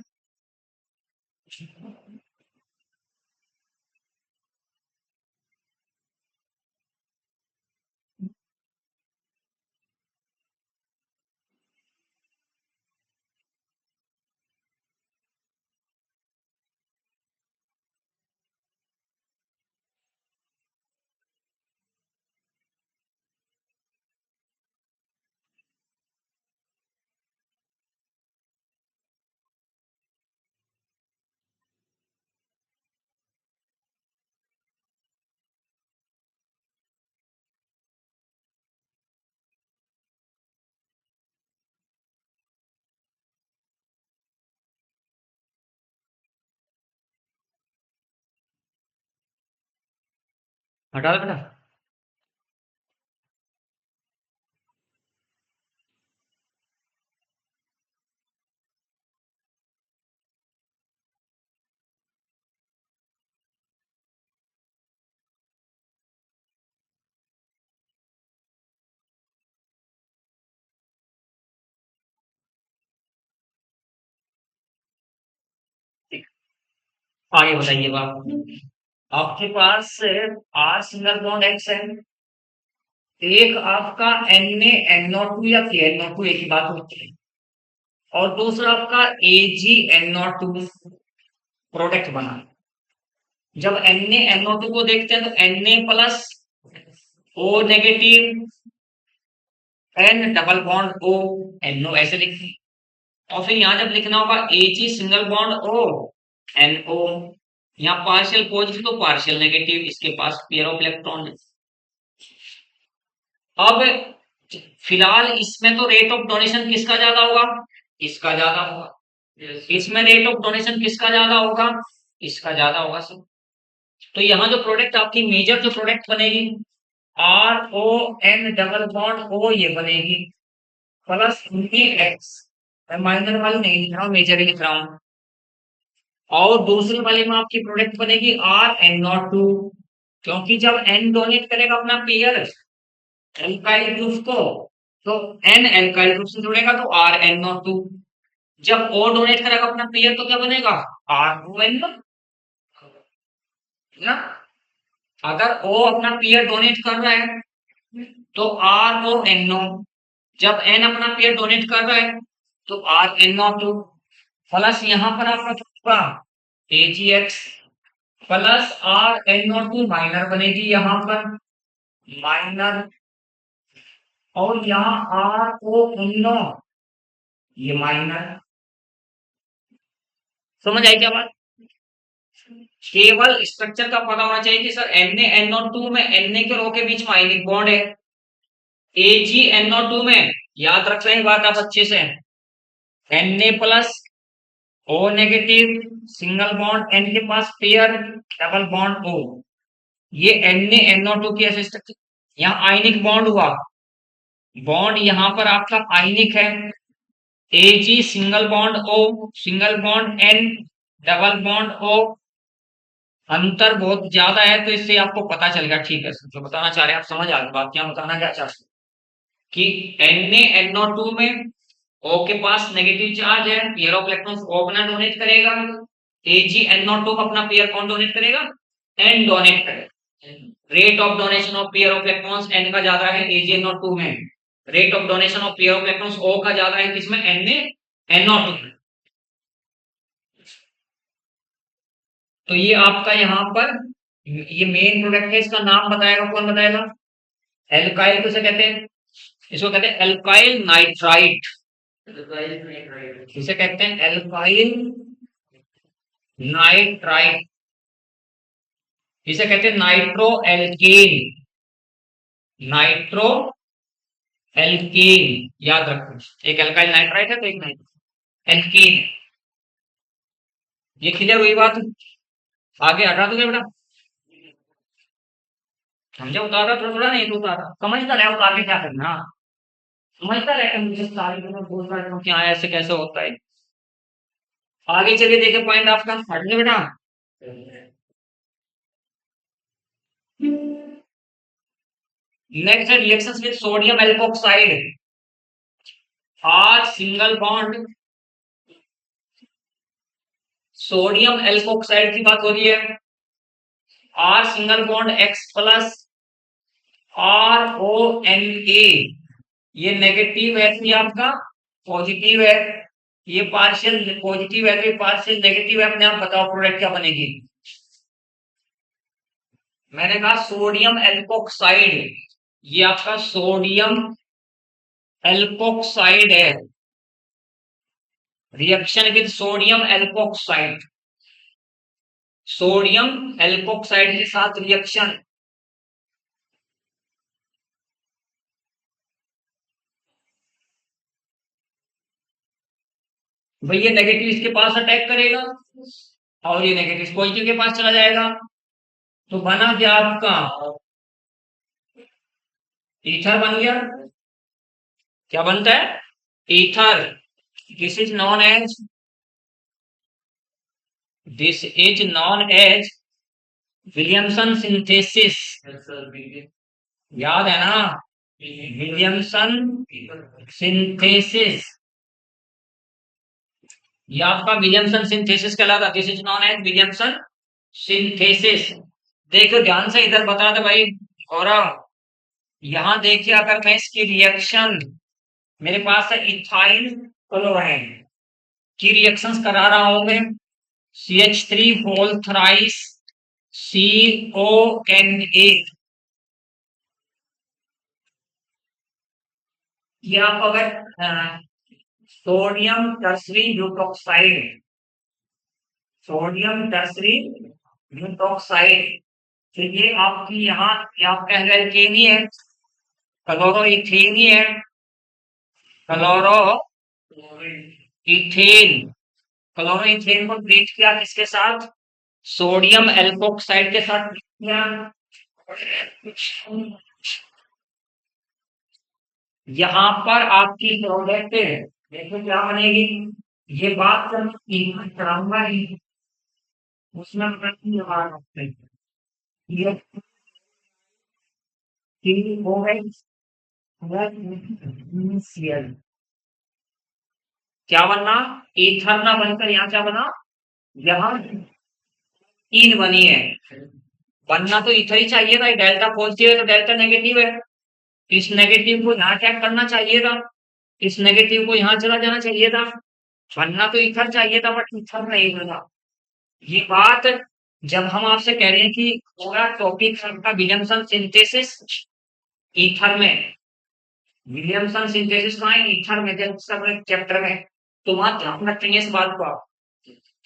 हटा दो बेटा। आगे बताइए बात। आपके पास आर सिंगल बॉन्ड एक्स है, एक आपका एन ए NO2 या KNO2 एक ही बात होती है, और दूसरा आपका AgNO2 प्रोडक्ट बना। जब Na NO2 को देखते हैं तो Na plus O negative N double bond O NO ऐसे लिखते हैं। और फिर यहां जब लिखना होगा Ag single bond O NO, यहाँ पार्शियल पॉजिटिव तो पार्शियल नेगेटिव, इसके पास पेयर ऑफ इलेक्ट्रॉन है। अब फिलहाल इसमें तो रेट ऑफ डोनेशन किसका ज्यादा होगा? इसका ज्यादा होगा। इसमें रेट ऑफ डोनेशन किसका ज्यादा होगा? इसका ज्यादा होगा सब। तो यहाँ जो प्रोडक्ट आपकी मेजर जो प्रोडक्ट बनेगी RON डबल बॉन्ड O ये बनेगी, प्लस एक्स, मैं माइनर वाली नहीं लिख रहा हूँ, मेजर ही लिख रहा हूँ। और दूसरे वाले में आपकी प्रोडक्ट बनेगी RNO2, क्योंकि जब N डोनेट करेगा अपना पेयर एल्काइल ग्रुप को, तो N एल्काइल ग्रुप से जुड़ेगा तो RNO2। जब O डोनेट करेगा अपना पेयर तो क्या बनेगा? R2N ना। अगर O अपना पेयर डोनेट कर रहा है तो RONO, जब N अपना पेयर डोनेट कर रहा है तो RNO2, प्लस यहाँ पर आपका होगा AgX, प्लस RNO2 माइनर बनेगी यहाँ पर माइनर, और यहाँ RONO ये माइनर। समझ आई क्या बात? केवल स्ट्रक्चर का पता होना चाहिए कि सर NaNO2 में Na के रो के बीच में आयनिक बॉन्ड है, AgNO2 में याद रख रहे हैं बात आप अच्छे से, Na plus O negative single bond N के पास पेयर डबल बॉन्ड O, ये NaNO2 की ऐसे स्ट्रक्चर। यहाँ आयनिक बॉन्ड हुआ, बॉन्ड यहाँ पर आपका आयनिक है, Ag single bond O single bond N double bond O, अंतर बहुत ज्यादा है तो इससे आपको पता चलेगा। ठीक है, जो बताना चाह रहे हैं आप समझ आ गए बात, क्या बताना क्या चाहते हैं कि NaNO2 में O के पास नेगेटिव चार्ज है, पेयर ऑफ इलेक्ट्रॉन्स O अपना डोनेट करेगा, AgNO2 का अपना पेयर कौन डोनेट करेगा? N डोनेट करेगा। Rate of donation of pair of electrons N का ज्यादा है AgNO2 में, rate of donation of pair of electrons O का ज्यादा है किसमें? NaNO2 में। तो ये आपका यहाँ पर ये मेन प्रोडक्ट है, इसका नाम बताएगा कौन बताएगा? एल्काइल किसे कहते हैं? इसको कहते हैं एल्काइल नाइट्राइट। इसे कहते हैं एल्काइल नाइट्राइट, इसे कहते हैं नाइट्रो एल्केन, नाइट्रो एल्केन याद रखो। एक एल्काइल नाइट्राइट है तो एक नाइट्रो एल्केन। ये क्लियर हुई बात? आगे हटा दोगे बेटा? समझे? उतार रहा थोड़ा थोड़ा, नहीं तो उतार रहा, समझता रहे तो आगे क्या करना, समझता रहे मुझे सारी में बोल रहा हूँ कि हाँ ऐसे कैसे होता है। आगे चलिए देखे पॉइंट आपका, हटने बेटा। नेक्स्ट है reactions with sodium alkoxide, R single bond sodium alkoxide की बात हो रही है, R single bond X plus RONA, ये नेगेटिव है तो ये आपका पॉजिटिव है, ये पार्शियल पॉजिटिव है तो ये पार्शियल नेगेटिव है, अपने आप बताओ प्रोडक्ट क्या बनेगी? मैंने कहा सोडियम एल्कोक्साइड, ये आपका सोडियम एल्कोक्साइड है, reaction with sodium alkoxide, sodium alkoxide के साथ रिएक्शन। भाई ये नेगेटिव इसके पास अटैक करेगा और ये नेगेटिव पॉजिटिव के पास चला जाएगा, तो बना क्या आपका ईथर बन गया। क्या बनता है? Ether. This is known as, this is known as Williamson synthesis. याद है ना? Williamson synthesis. ये आपका विलियमसन सिंथेसिस कहलाता। This is known as Williamson synthesis. देखो ध्यान से, इधर बता दो भाई गौरव। यहां देखिए, अगर मैं इसकी रिएक्शन, मेरे पास है इथाइल क्लोराइड की रिएक्शंस करा रहा हूं मैं। CH3 whole thrice CONA। ये आप अगर sodium tertiary butoxide, sodium tertiary butoxide, तो ये आपकी यहाँ, ये आपका एल्केन ही है, क्लोरो इथेन ही है, क्लोरो इथेन। क्लोरो इथेन को ट्रीट किया किसके साथ? सोडियम एल्कोक्साइड के साथ ट्रीट किया। यहाँ पर आपकी प्रोडक्ट देखो क्या बनेगी। ये बात जब मैं ईंधन चढ़ाऊंगा ही, उसमें प्रश्न लगा सकते हैं। ये COH CL क्या बनना? ईथर ना बनकर यहाँ क्या बना? यहाँ तीन बनी है। बनना तो ईथर ही चाहिए था। डेल्टा पॉजिटिव है तो डेल्टा नेगेटिव है। इस नेगेटिव को यहाँ अटैक करना चाहिए था, इस नेगेटिव को यहाँ चला जाना चाहिए था। बनना तो ईथर चाहिए था, बट ईथर नहीं बना। ये बात जब हम आपसे कह रहे हैं कि पूरा टॉपिक आपका विलियमसन सिंथेसिस ईथर में, विलियमसन सिंथेसिस कहाँ है? ईथर में, जब सब चैप्टर में। तो वहां ध्यान रखेंगे इस बात को आप,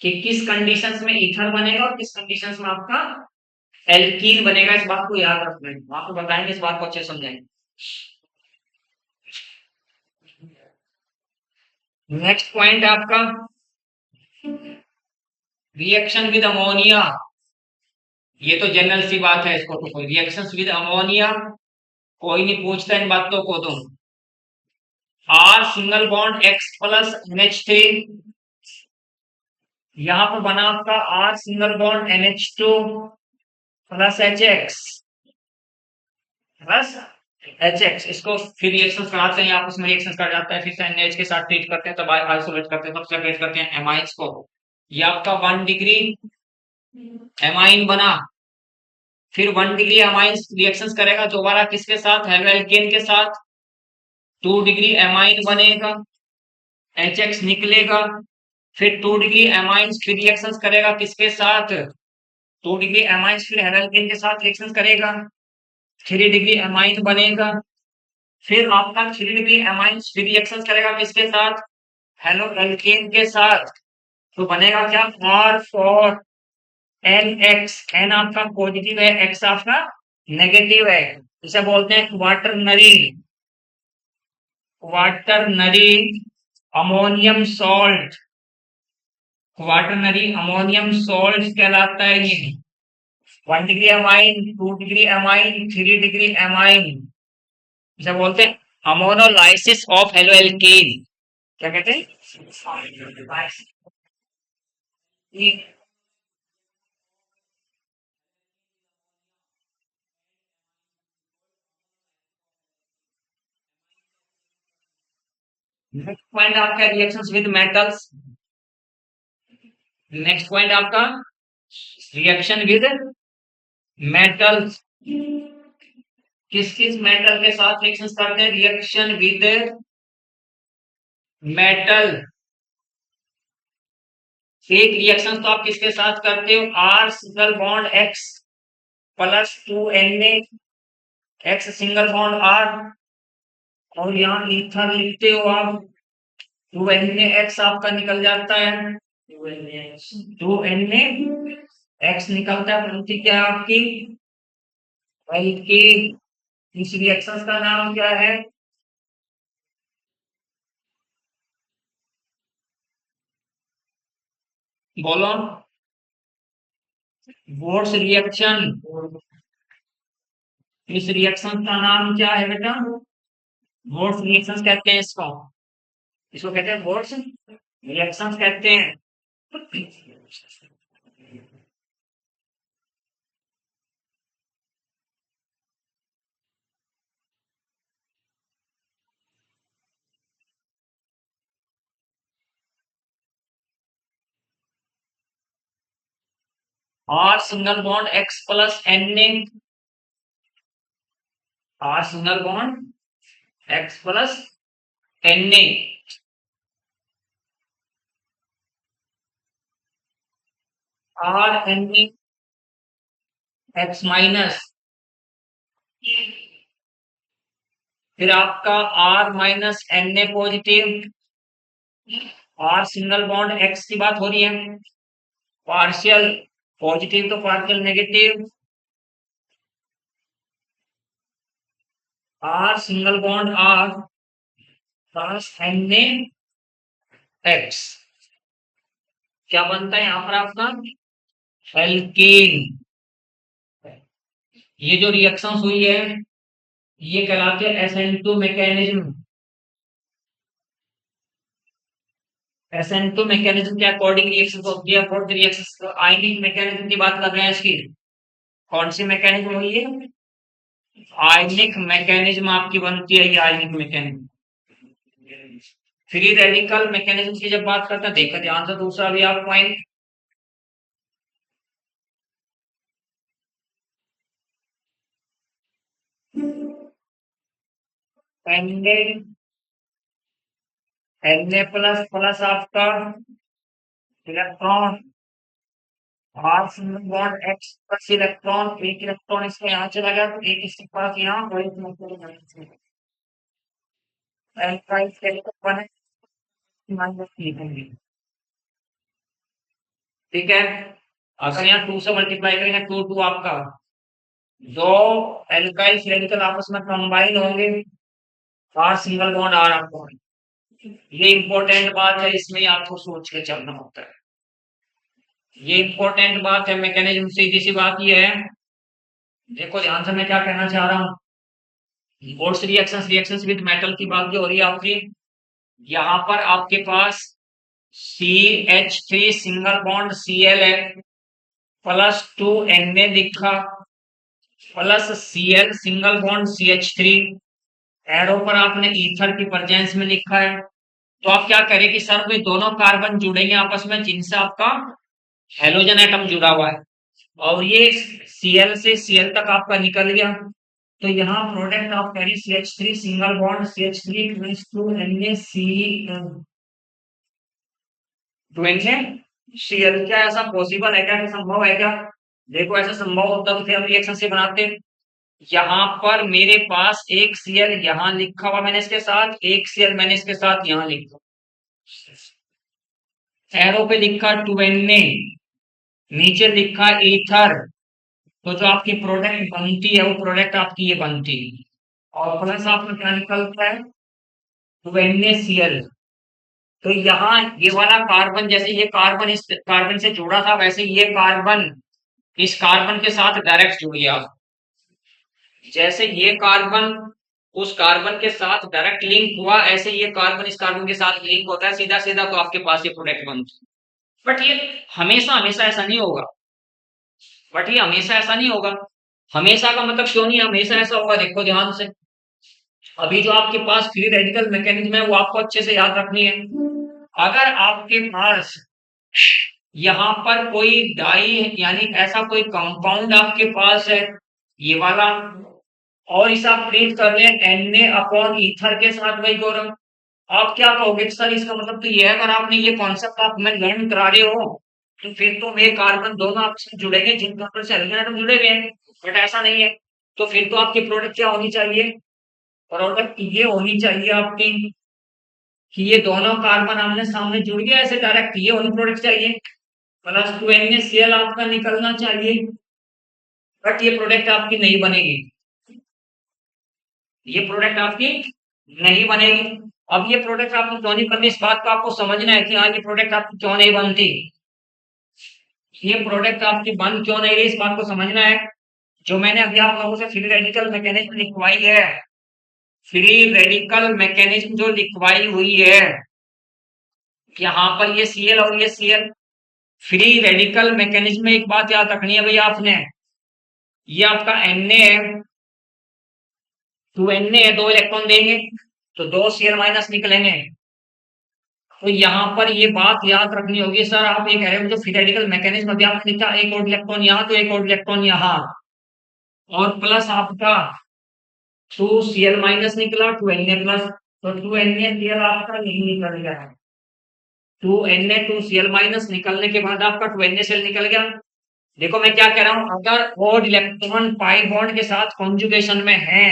कि किस कंडीशंस में ईथर बनेगा और किस कंडीशंस में आपका एल्कीन बनेगा। इस बात को याद रखना है, आपको बताएंगे, इस बात को अच्छे से समझाएंगे। नेक्स्ट पॉइंट आपका रिएक्शन विद अमोनिया। ये तो जनरल सी बात है, इसको तो कोई रिएक्शंस विद अमोनिया कोई नहीं पूछता इन बातों को। तो R single bond X plus NH3, यहां पर बना आपका R single bond NH2 plus HX plus HX। इसको फिर रिएक्शन कराते हैं, आपस में रिएक्शन कर जाता है, फिर से NH के साथ ट्रीट करते हैं, तब आइसोलेट करते हैं, तब सेपरेट करते हैं एमाइंस को। ये आपका 1 डिग्री एमाइन बना। फिर 1 डिग्री एमाइंस रिएक्शन करेगा दोबारा किसके साथ? हेलोएल्केन के साथ। 2 डिग्री एमाइन बनेगा, HX निकलेगा। फिर 2 डिग्री एमाइंस फिर रिएक्शन करेगा किसके साथ? 2 डिग्री एमाइंस फिर हेलोएल्केन के साथ रिएक्शन करेगा। 3 डिग्री एमाइन बनेगा। फिर आपका 3 डिग्री एमाइंस फिर रिएक्शन करेगा किसके साथ? हेलोएल्केन के साथ। तो बनेगा क्या? R4NX। N आपका पॉजिटिव है, X आपका नेगेटिव है। इसे बोलते हैं quaternary, quaternary ammonium salt. Quaternary ammonium salt कहलाता है ये। 1 degree amine, 2 degree amine, 3 degree amine, इसे बोलते हैं अमोनोलाइसिस ऑफ हेलोएल्केन। क्या कहते हैं? नेक्स्ट पॉइंट आपका reactions with metals. Next point आपका रिएक्शन विद मेटल्स। किस किस मेटल के साथ रिएक्शन करते हैं? Reaction with metal. एक रिएक्शन तो आप किसके साथ करते हो? R single bond X plus 2Na, X single bond R, और यहाँ ईथर लिखते हो आप। 2NaX आपका निकल जाता है, 2NaX निकलता है, पंक्ति क्या है आपकी? एल्केन। इस रिएक्शन का नाम क्या है? बोलो। Bourse reaction. इस रिएक्शन का नाम क्या है बेटा? वोल्स रिएक्शन कहते हैं इसको। इसको कहते हैं वोल्स रिएक्शन कहते हैं। R single bond X plus N A, R single bond X plus N A, R N A X minus, फिर आपका R minus N A positive, R single bond X की बात हो रही है, पार्शियल पॉजिटिव तो partial negative, R single bond R plus N A X, क्या बनता है यहाँ पर आपका? एल्केन। ये जो रिएक्शन हुई है ये कहलाते हैं SN2 मैकेनिज्म। SN2 मैकेनिज्म के अकॉर्डिंग रिएक्शन होती है। फोर्थ रिएक्शन आयनिक मैकेनिज्म की बात कर रहे हैं इसकी। कौन सी मैकेनिज्म हुई है? आयनिक मैकेनिज्म आपकी बनती है, ये आयनिक मैकेनिज्म। फ्री रेडिकल मैकेनिज्म की जब बात करते हैं, देखो ध्यान से दूसरा भी आप पॉइंट, Na प्लस प्लस आपका electron, R single bond X plus electron, एक इलेक्ट्रॉन इसका यहाँ चला गया तो एक इसके पास यहाँ और एक इलेक्ट्रॉन एल्काइल केमिकल बने माइनस लिखेंगे। ठीक है, अगर यहाँ 2 से मल्टीप्लाई करेंगे 2 2 आपका, दो एल्काइल केमिकल आपस में कंबाइन होंगे, आर सिंगल बॉन्ड आर आपको, ये इंपॉर्टेंट बात है, इसमें आपको सोच के चलना होता है। ये इंपॉर्टेंट बात है मैकेनिज्म, सीधी सी बात ये है। देखो ध्यान से मैं क्या कहना चाह रहा हूँ। बोर्ड्स रिएक्शंस विद मेटल की बात जो हो रही है आपकी, यहाँ पर आपके पास CH3 सिंगल बॉन्ड Cl है प्लस 2 Na लिखा plus Cl single bond CH3, arrow पर आपने ईथर की प्रेजेंस में लिखा है। तो आप क्या करें कि सर वे दोनों कार्बन जुड़ेंगे आपस में जिनसे आपका हेलोजन एटम जुड़ा हुआ है, और ये Cl से Cl तक आपका निकल गया, तो यहाँ product of carry CH3 single bond CH3 plus 2 NaCl। क्या ऐसा पॉसिबल है क्या, संभव है क्या? देखो ऐसा संभव होता तो फिर हम रिएक्शन से बनाते। यहाँ पर मेरे पास एक Cl यहाँ लिखा हुआ मैंने इसके साथ, एक Cl मैंने इसके साथ यहाँ लिखा, एरो पे लिखा 2Na, नीचे लिखा ईथर, तो जो आपकी प्रोडक्ट बनती है वो प्रोडक्ट आपकी ये बनती है, और प्लस आपका क्या निकलता है? 2NaCl। तो यहाँ ये वाला कार्बन, जैसे ये कार्बन इस कार्बन से जुड़ा था, वैसे ये कार्बन इस कार्बन के साथ डायरेक्ट जुड़ गया। जैसे ये कार्बन उस कार्बन के साथ डायरेक्ट लिंक हुआ, ऐसे ये कार्बन इस कार्बन के साथ लिंक होता है सीधा सीधा, तो आपके पास ये प्रोडक्ट बनता है। बट ये हमेशा हमेशा ऐसा नहीं होगा, हमेशा का मतलब क्यों नहीं हमेशा ऐसा होगा? देखो ध्यान से, अभी जो आपके पास फ्री रेडिकल मैकेनिज्म है वो आपको अच्छे से याद रखनी है। अगर आपके पास यहाँ पर कोई डाई यानी ऐसा कोई कंपाउंड आपके पास है ये वाला, और इसे आप ट्रीट कर रहे हैं Na अपॉन ईथर के साथ, वही गौरव, आप क्या कहोगे सर इसका मतलब तो ये है, अगर आपने ये कॉन्सेप्ट आप में लर्न करा रहे हो तो फिर तो वे कार्बन दोनों आपस में जुड़ेंगे जिन कार्बन से हेलोजन एटम जुड़े हुए हैं, बट ऐसा नहीं है। तो फिर तो आपकी प्रोडक्ट क्या होनी चाहिए? प्रोडक्ट ये होनी चाहिए आपकी कि ये दोनों कार्बन आमने सामने जुड़ गए ऐसे डायरेक्ट, ये होनी प्रोडक्ट चाहिए, प्लस 2NaCl आपका निकलना चाहिए, बट ये प्रोडक्ट आपकी नहीं बनेगी, ये प्रोडक्ट आपकी नहीं बनेगी। अब ये प्रोडक्ट आपको क्यों नहीं बनती, इस बात को आपको समझना है कि हाँ ये प्रोडक्ट आपकी क्यों नहीं बनती, ये प्रोडक्ट आपकी बन क्यों नहीं रही, इस बात को समझना है। जो मैंने अभी आप लोगों से फ्री रेडिकल मैकेनिज्म लिखवाई है, फ्री रेडिकल मैकेनिज्म जो लिखवाई हुई है, यहाँ पर ये Cl और ये Cl, फ्री रेडिकल मैकेनिज्म में एक बात याद रखनी है भैया आपने, ये आपका Na है, 2Na है, 2 इलेक्ट्रॉन देंगे तो 2 Cl माइनस निकलेंगे। तो यहाँ पर ये बात याद रखनी होगी, सर आप ये कह रहे हो जो फ्री रेडिकल मैकेनिज्म अभी आपने लिखा, एक और इलेक्ट्रॉन यहाँ तो एक और इलेक्ट्रॉन यहाँ, और प्लस आपका 2Cl माइनस निकला, 2Na प्लस, तो 2NaCl आपका यही निकल गया है। 2Na 2Cl माइनस निकलने के बाद आपका 2NaCl निकल गया। देखो मैं क्या कह रहा हूं, अगर ऑड इलेक्ट्रॉन पाई बॉन्ड के साथ कॉन्जुगेशन में है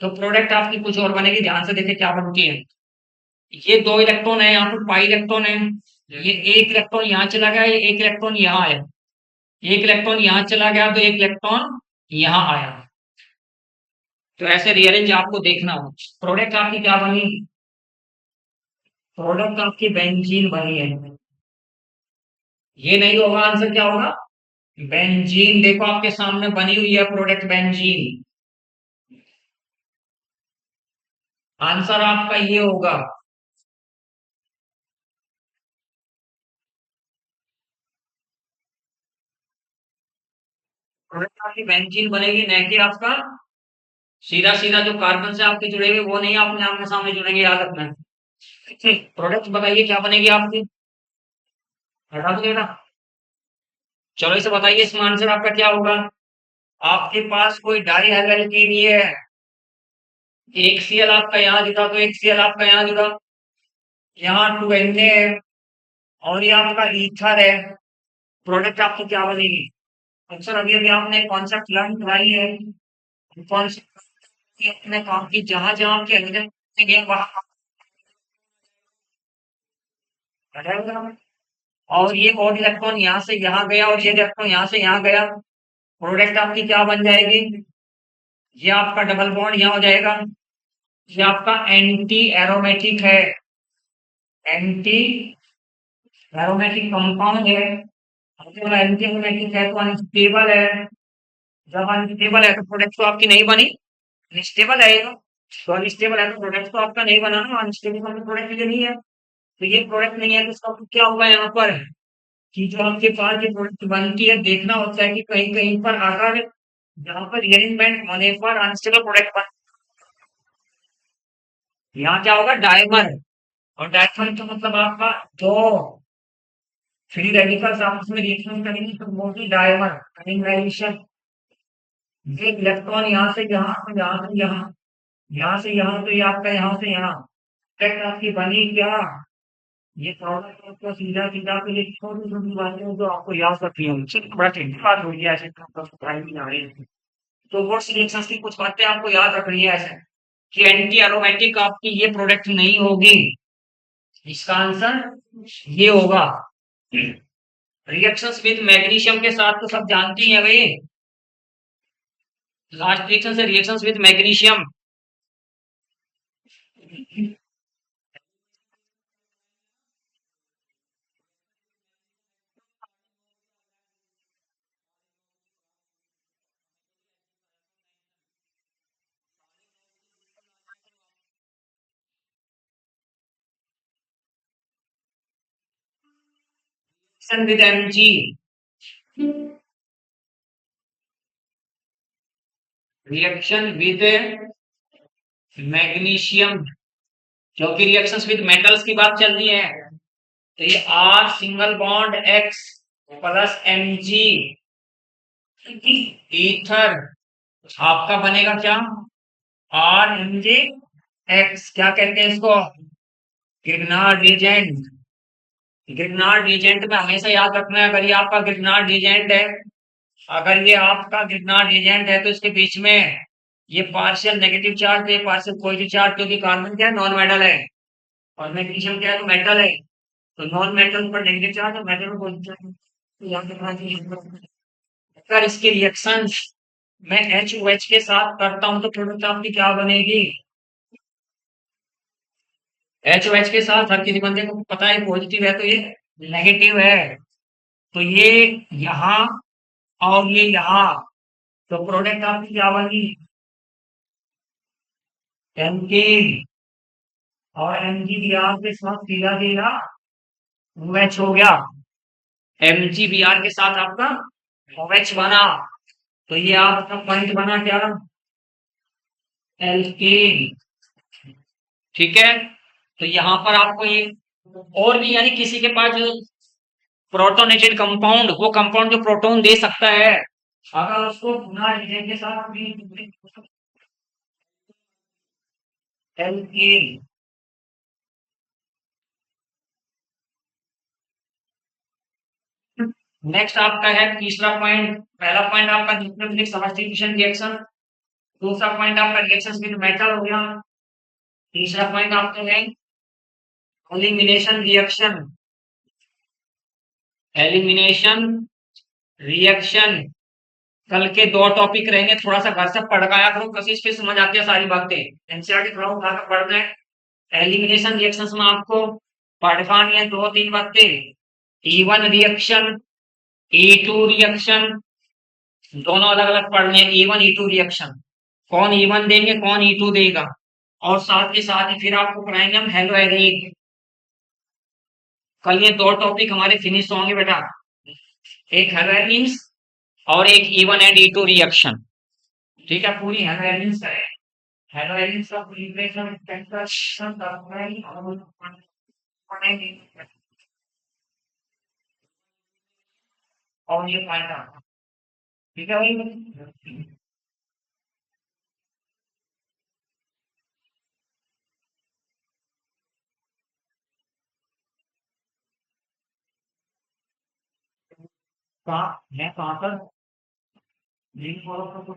तो प्रोडक्ट आपकी कुछ और बनेगी। ध्यान से देखें क्या बनती है। ये 2 इलेक्ट्रॉन है, यहाँ पर पाई इलेक्ट्रॉन है, ये एक इलेक्ट्रॉन यहाँ चला गया, ये एक इलेक्ट्रॉन यहाँ आया, एक इलेक्ट्रॉन यहाँ चला गया तो एक इलेक्ट्रॉन यहाँ आया। तो ऐसे रीअरेंज आपको देखना हो। प्रोडक्ट आपकी क्या बनी, प्रोडक्ट आपकी बेंजीन बनी है। ये नहीं होगा, आंसर क्या होगा, बेंजीन। देखो आपके सामने बनी हुई है प्रोडक्ट बेंजीन, आंसर आपका ये होगा। प्रोडक्ट आपकी बेंजीन बनेगी, नहीं कि आपका सीधा सीधा जो कार्बन से आपके जुड़ेंगे वो नहीं अपने आमने सामने जुड़ेंगे, याद रखना है। प्रोडक्ट बताइए क्या बनेगी आपकी, हटा दो बेटा। चलो इसे बताइए, इसमें आंसर आपका क्या होगा। आपके पास कोई डाई हाइड्रोजन ये है, एक Cl आपका यहाँ दिखा तो एक Cl आपका यहाँ दिखा, यहाँ 2Na है और ये आपका ईथर है। प्रोडक्ट आपकी क्या बनेगी। अक्सर अभी अभी आपने कॉन्सेप्ट लर्न कराई है, कॉन्सेप्ट अपने काम की, जहां जहां आपके हाइड्रोजन गए वहां हटाएगा। और ये और इलेक्ट्रॉन यहाँ से यहाँ गया और ये इलेक्ट्रॉन यहाँ से यहाँ गया, प्रोडक्ट आपकी क्या बन जाएगी, ये आपका डबल बॉन्ड यहाँ हो जाएगा, ये आपका एंटी एरोमेटिक है, एंटी एरोमेटिक कंपाउंड है। अगर एंटी एरोमेटिक है तो अनस्टेबल है, जब अनस्टेबल है तो प्रोडक्ट तो आपकी नहीं बनी, अनस्टेबल है ये तो अनस्टेबल है तो प्रोडक्ट तो आपका नहीं बना ना, अनस्टेबल का प्रोडक्ट ये नहीं है, तो ये प्रोडक्ट नहीं है तो इसका क्या होगा यहाँ पर, कि जो आपके पास ये प्रोडक्ट बनती है, देखना होता है कि कहीं कहीं पर अगर यहाँ पर अरेंजमेंट होने पर अनस्टेबल प्रोडक्ट बन, यहाँ क्या होगा, डायमर। और डायमर का मतलब आपका दो फ्री रेडिकल्स आपस में रिएक्शन करेंगे तो वो भी डायमर आयनाइजेशन। एक इलेक्ट्रॉन यहाँ से यहाँ तो यहाँ से यहाँ, यहाँ से यहाँ तो ये आपका यहाँ से यहाँ, प्रोडक्ट आपकी बनी क्या, ये प्रोडक्ट आपका सीधा सीधा तो ये छोटी छोटी बातें हैं जो आपको याद रखनी होंगी। चलिए बड़ा ठीक बात हो गया ऐसे तो पढ़ाई भी आ रही है। तो वो रिएक्शंस की कुछ बातें आपको याद रखनी है ऐसे, कि एंटी एरोमेटिक आपकी ये प्रोडक्ट नहीं होगी, इसका आंसर ये होगा। रिएक्शंस विद मैग्नीशियम के साथ तो सब जानती हैं भाई, लास्ट रिएक्शन से reactions with magnesium. Reaction with Mg, reaction with magnesium, क्योंकि रिएक्शंस विद मेटल्स की बात चल रही है, तो ये R single bond X plus Mg ether आपका बनेगा क्या, RMgX। क्या कहते हैं इसको, गिरनार्ड रिएजेंट। गिरनार्ड रिएजेंट में हमेशा याद रखना है, अगर ये आपका गिरनार्ड रिएजेंट है, अगर ये आपका गिरनार्ड रिएजेंट है तो इसके बीच में ये पार्शियल नेगेटिव चार्ज है, पार्शियल पॉजिटिव चार्ज, क्योंकि कार्बन क्या है, नॉन मेटल है, और मैग्नीशियम क्या है, तो मेटल है, तो नॉन मेटल पर नेगेटिव चार्ज और मेटल पर पॉजिटिव चार्ज, तो याद रखना चाहिए। अगर इसके रिएक्शन मैं HOH के साथ करता हूं तो प्रोडक्ट आपकी क्या बनेगी, HOH के साथ हर किसी बंदे को पता है पॉजिटिव है तो ये नेगेटिव है, तो ये यहाँ और ये यहाँ, तो प्रोडक्ट आपकी क्या बनी, एल्केन, और एमजीबीआर के साथ सीधा सीधा मैच हो गया, एमजीबीआर के साथ आपका मैच बना। तो ये आपका पॉइंट बना क्या, एल्केन। ठीक है, तो यहां पर आपको ये और भी, यानी किसी के पास जो प्रोटोनेटेड कंपाउंड, वो कंपाउंड जो प्रोटॉन दे सकता है, अगर उसको पुनः रिएजेंट के साथ एल्केन। नेक्स्ट आपका है तीसरा पॉइंट। पहला पॉइंट आपका न्यूक्लियोफिलिक सब्स्टिट्यूशन रिएक्शन, दूसरा पॉइंट आपका रिएक्शंस विद मेटल हो गया, तीसरा पॉइंट आपका है एलिमिनेशन रिएक्शन, एलिमिनेशन रिएक्शन। कल के दो टॉपिक रहेंगे, थोड़ा सा घर से पढ़ आया करो, कशिश पे समझ आती है सारी बातें, एनसीईआरटी थोड़ा उठाकर पढ़ना है। एलिमिनेशन रिएक्शंस में आपको पढ़नी है दो तीन बातें, E1 रिएक्शन, E2 रिएक्शन, दोनों अलग अलग पढ़ने हैं। E1 E2 रिएक्शन, कौन E1 देंगे कौन E2 देगा, और साथ के साथ ही फिर आपको पढ़ाएंगे हम हेलो एरीन। कल ये दो टॉपिक हमारे फिनिश होंगे बेटा, एक हेलो एरीन्स और एक E1 एंड E2 रिएक्शन। ठीक है, पूरी हेलो एरीन्स है, हेलो एरीन्स का प्रिपरेशन टेंशन पढ़ेंगे, और ये पॉइंट आना। ठीक है भाई, कहाँ है, कहाँ पर लिंक फॉलो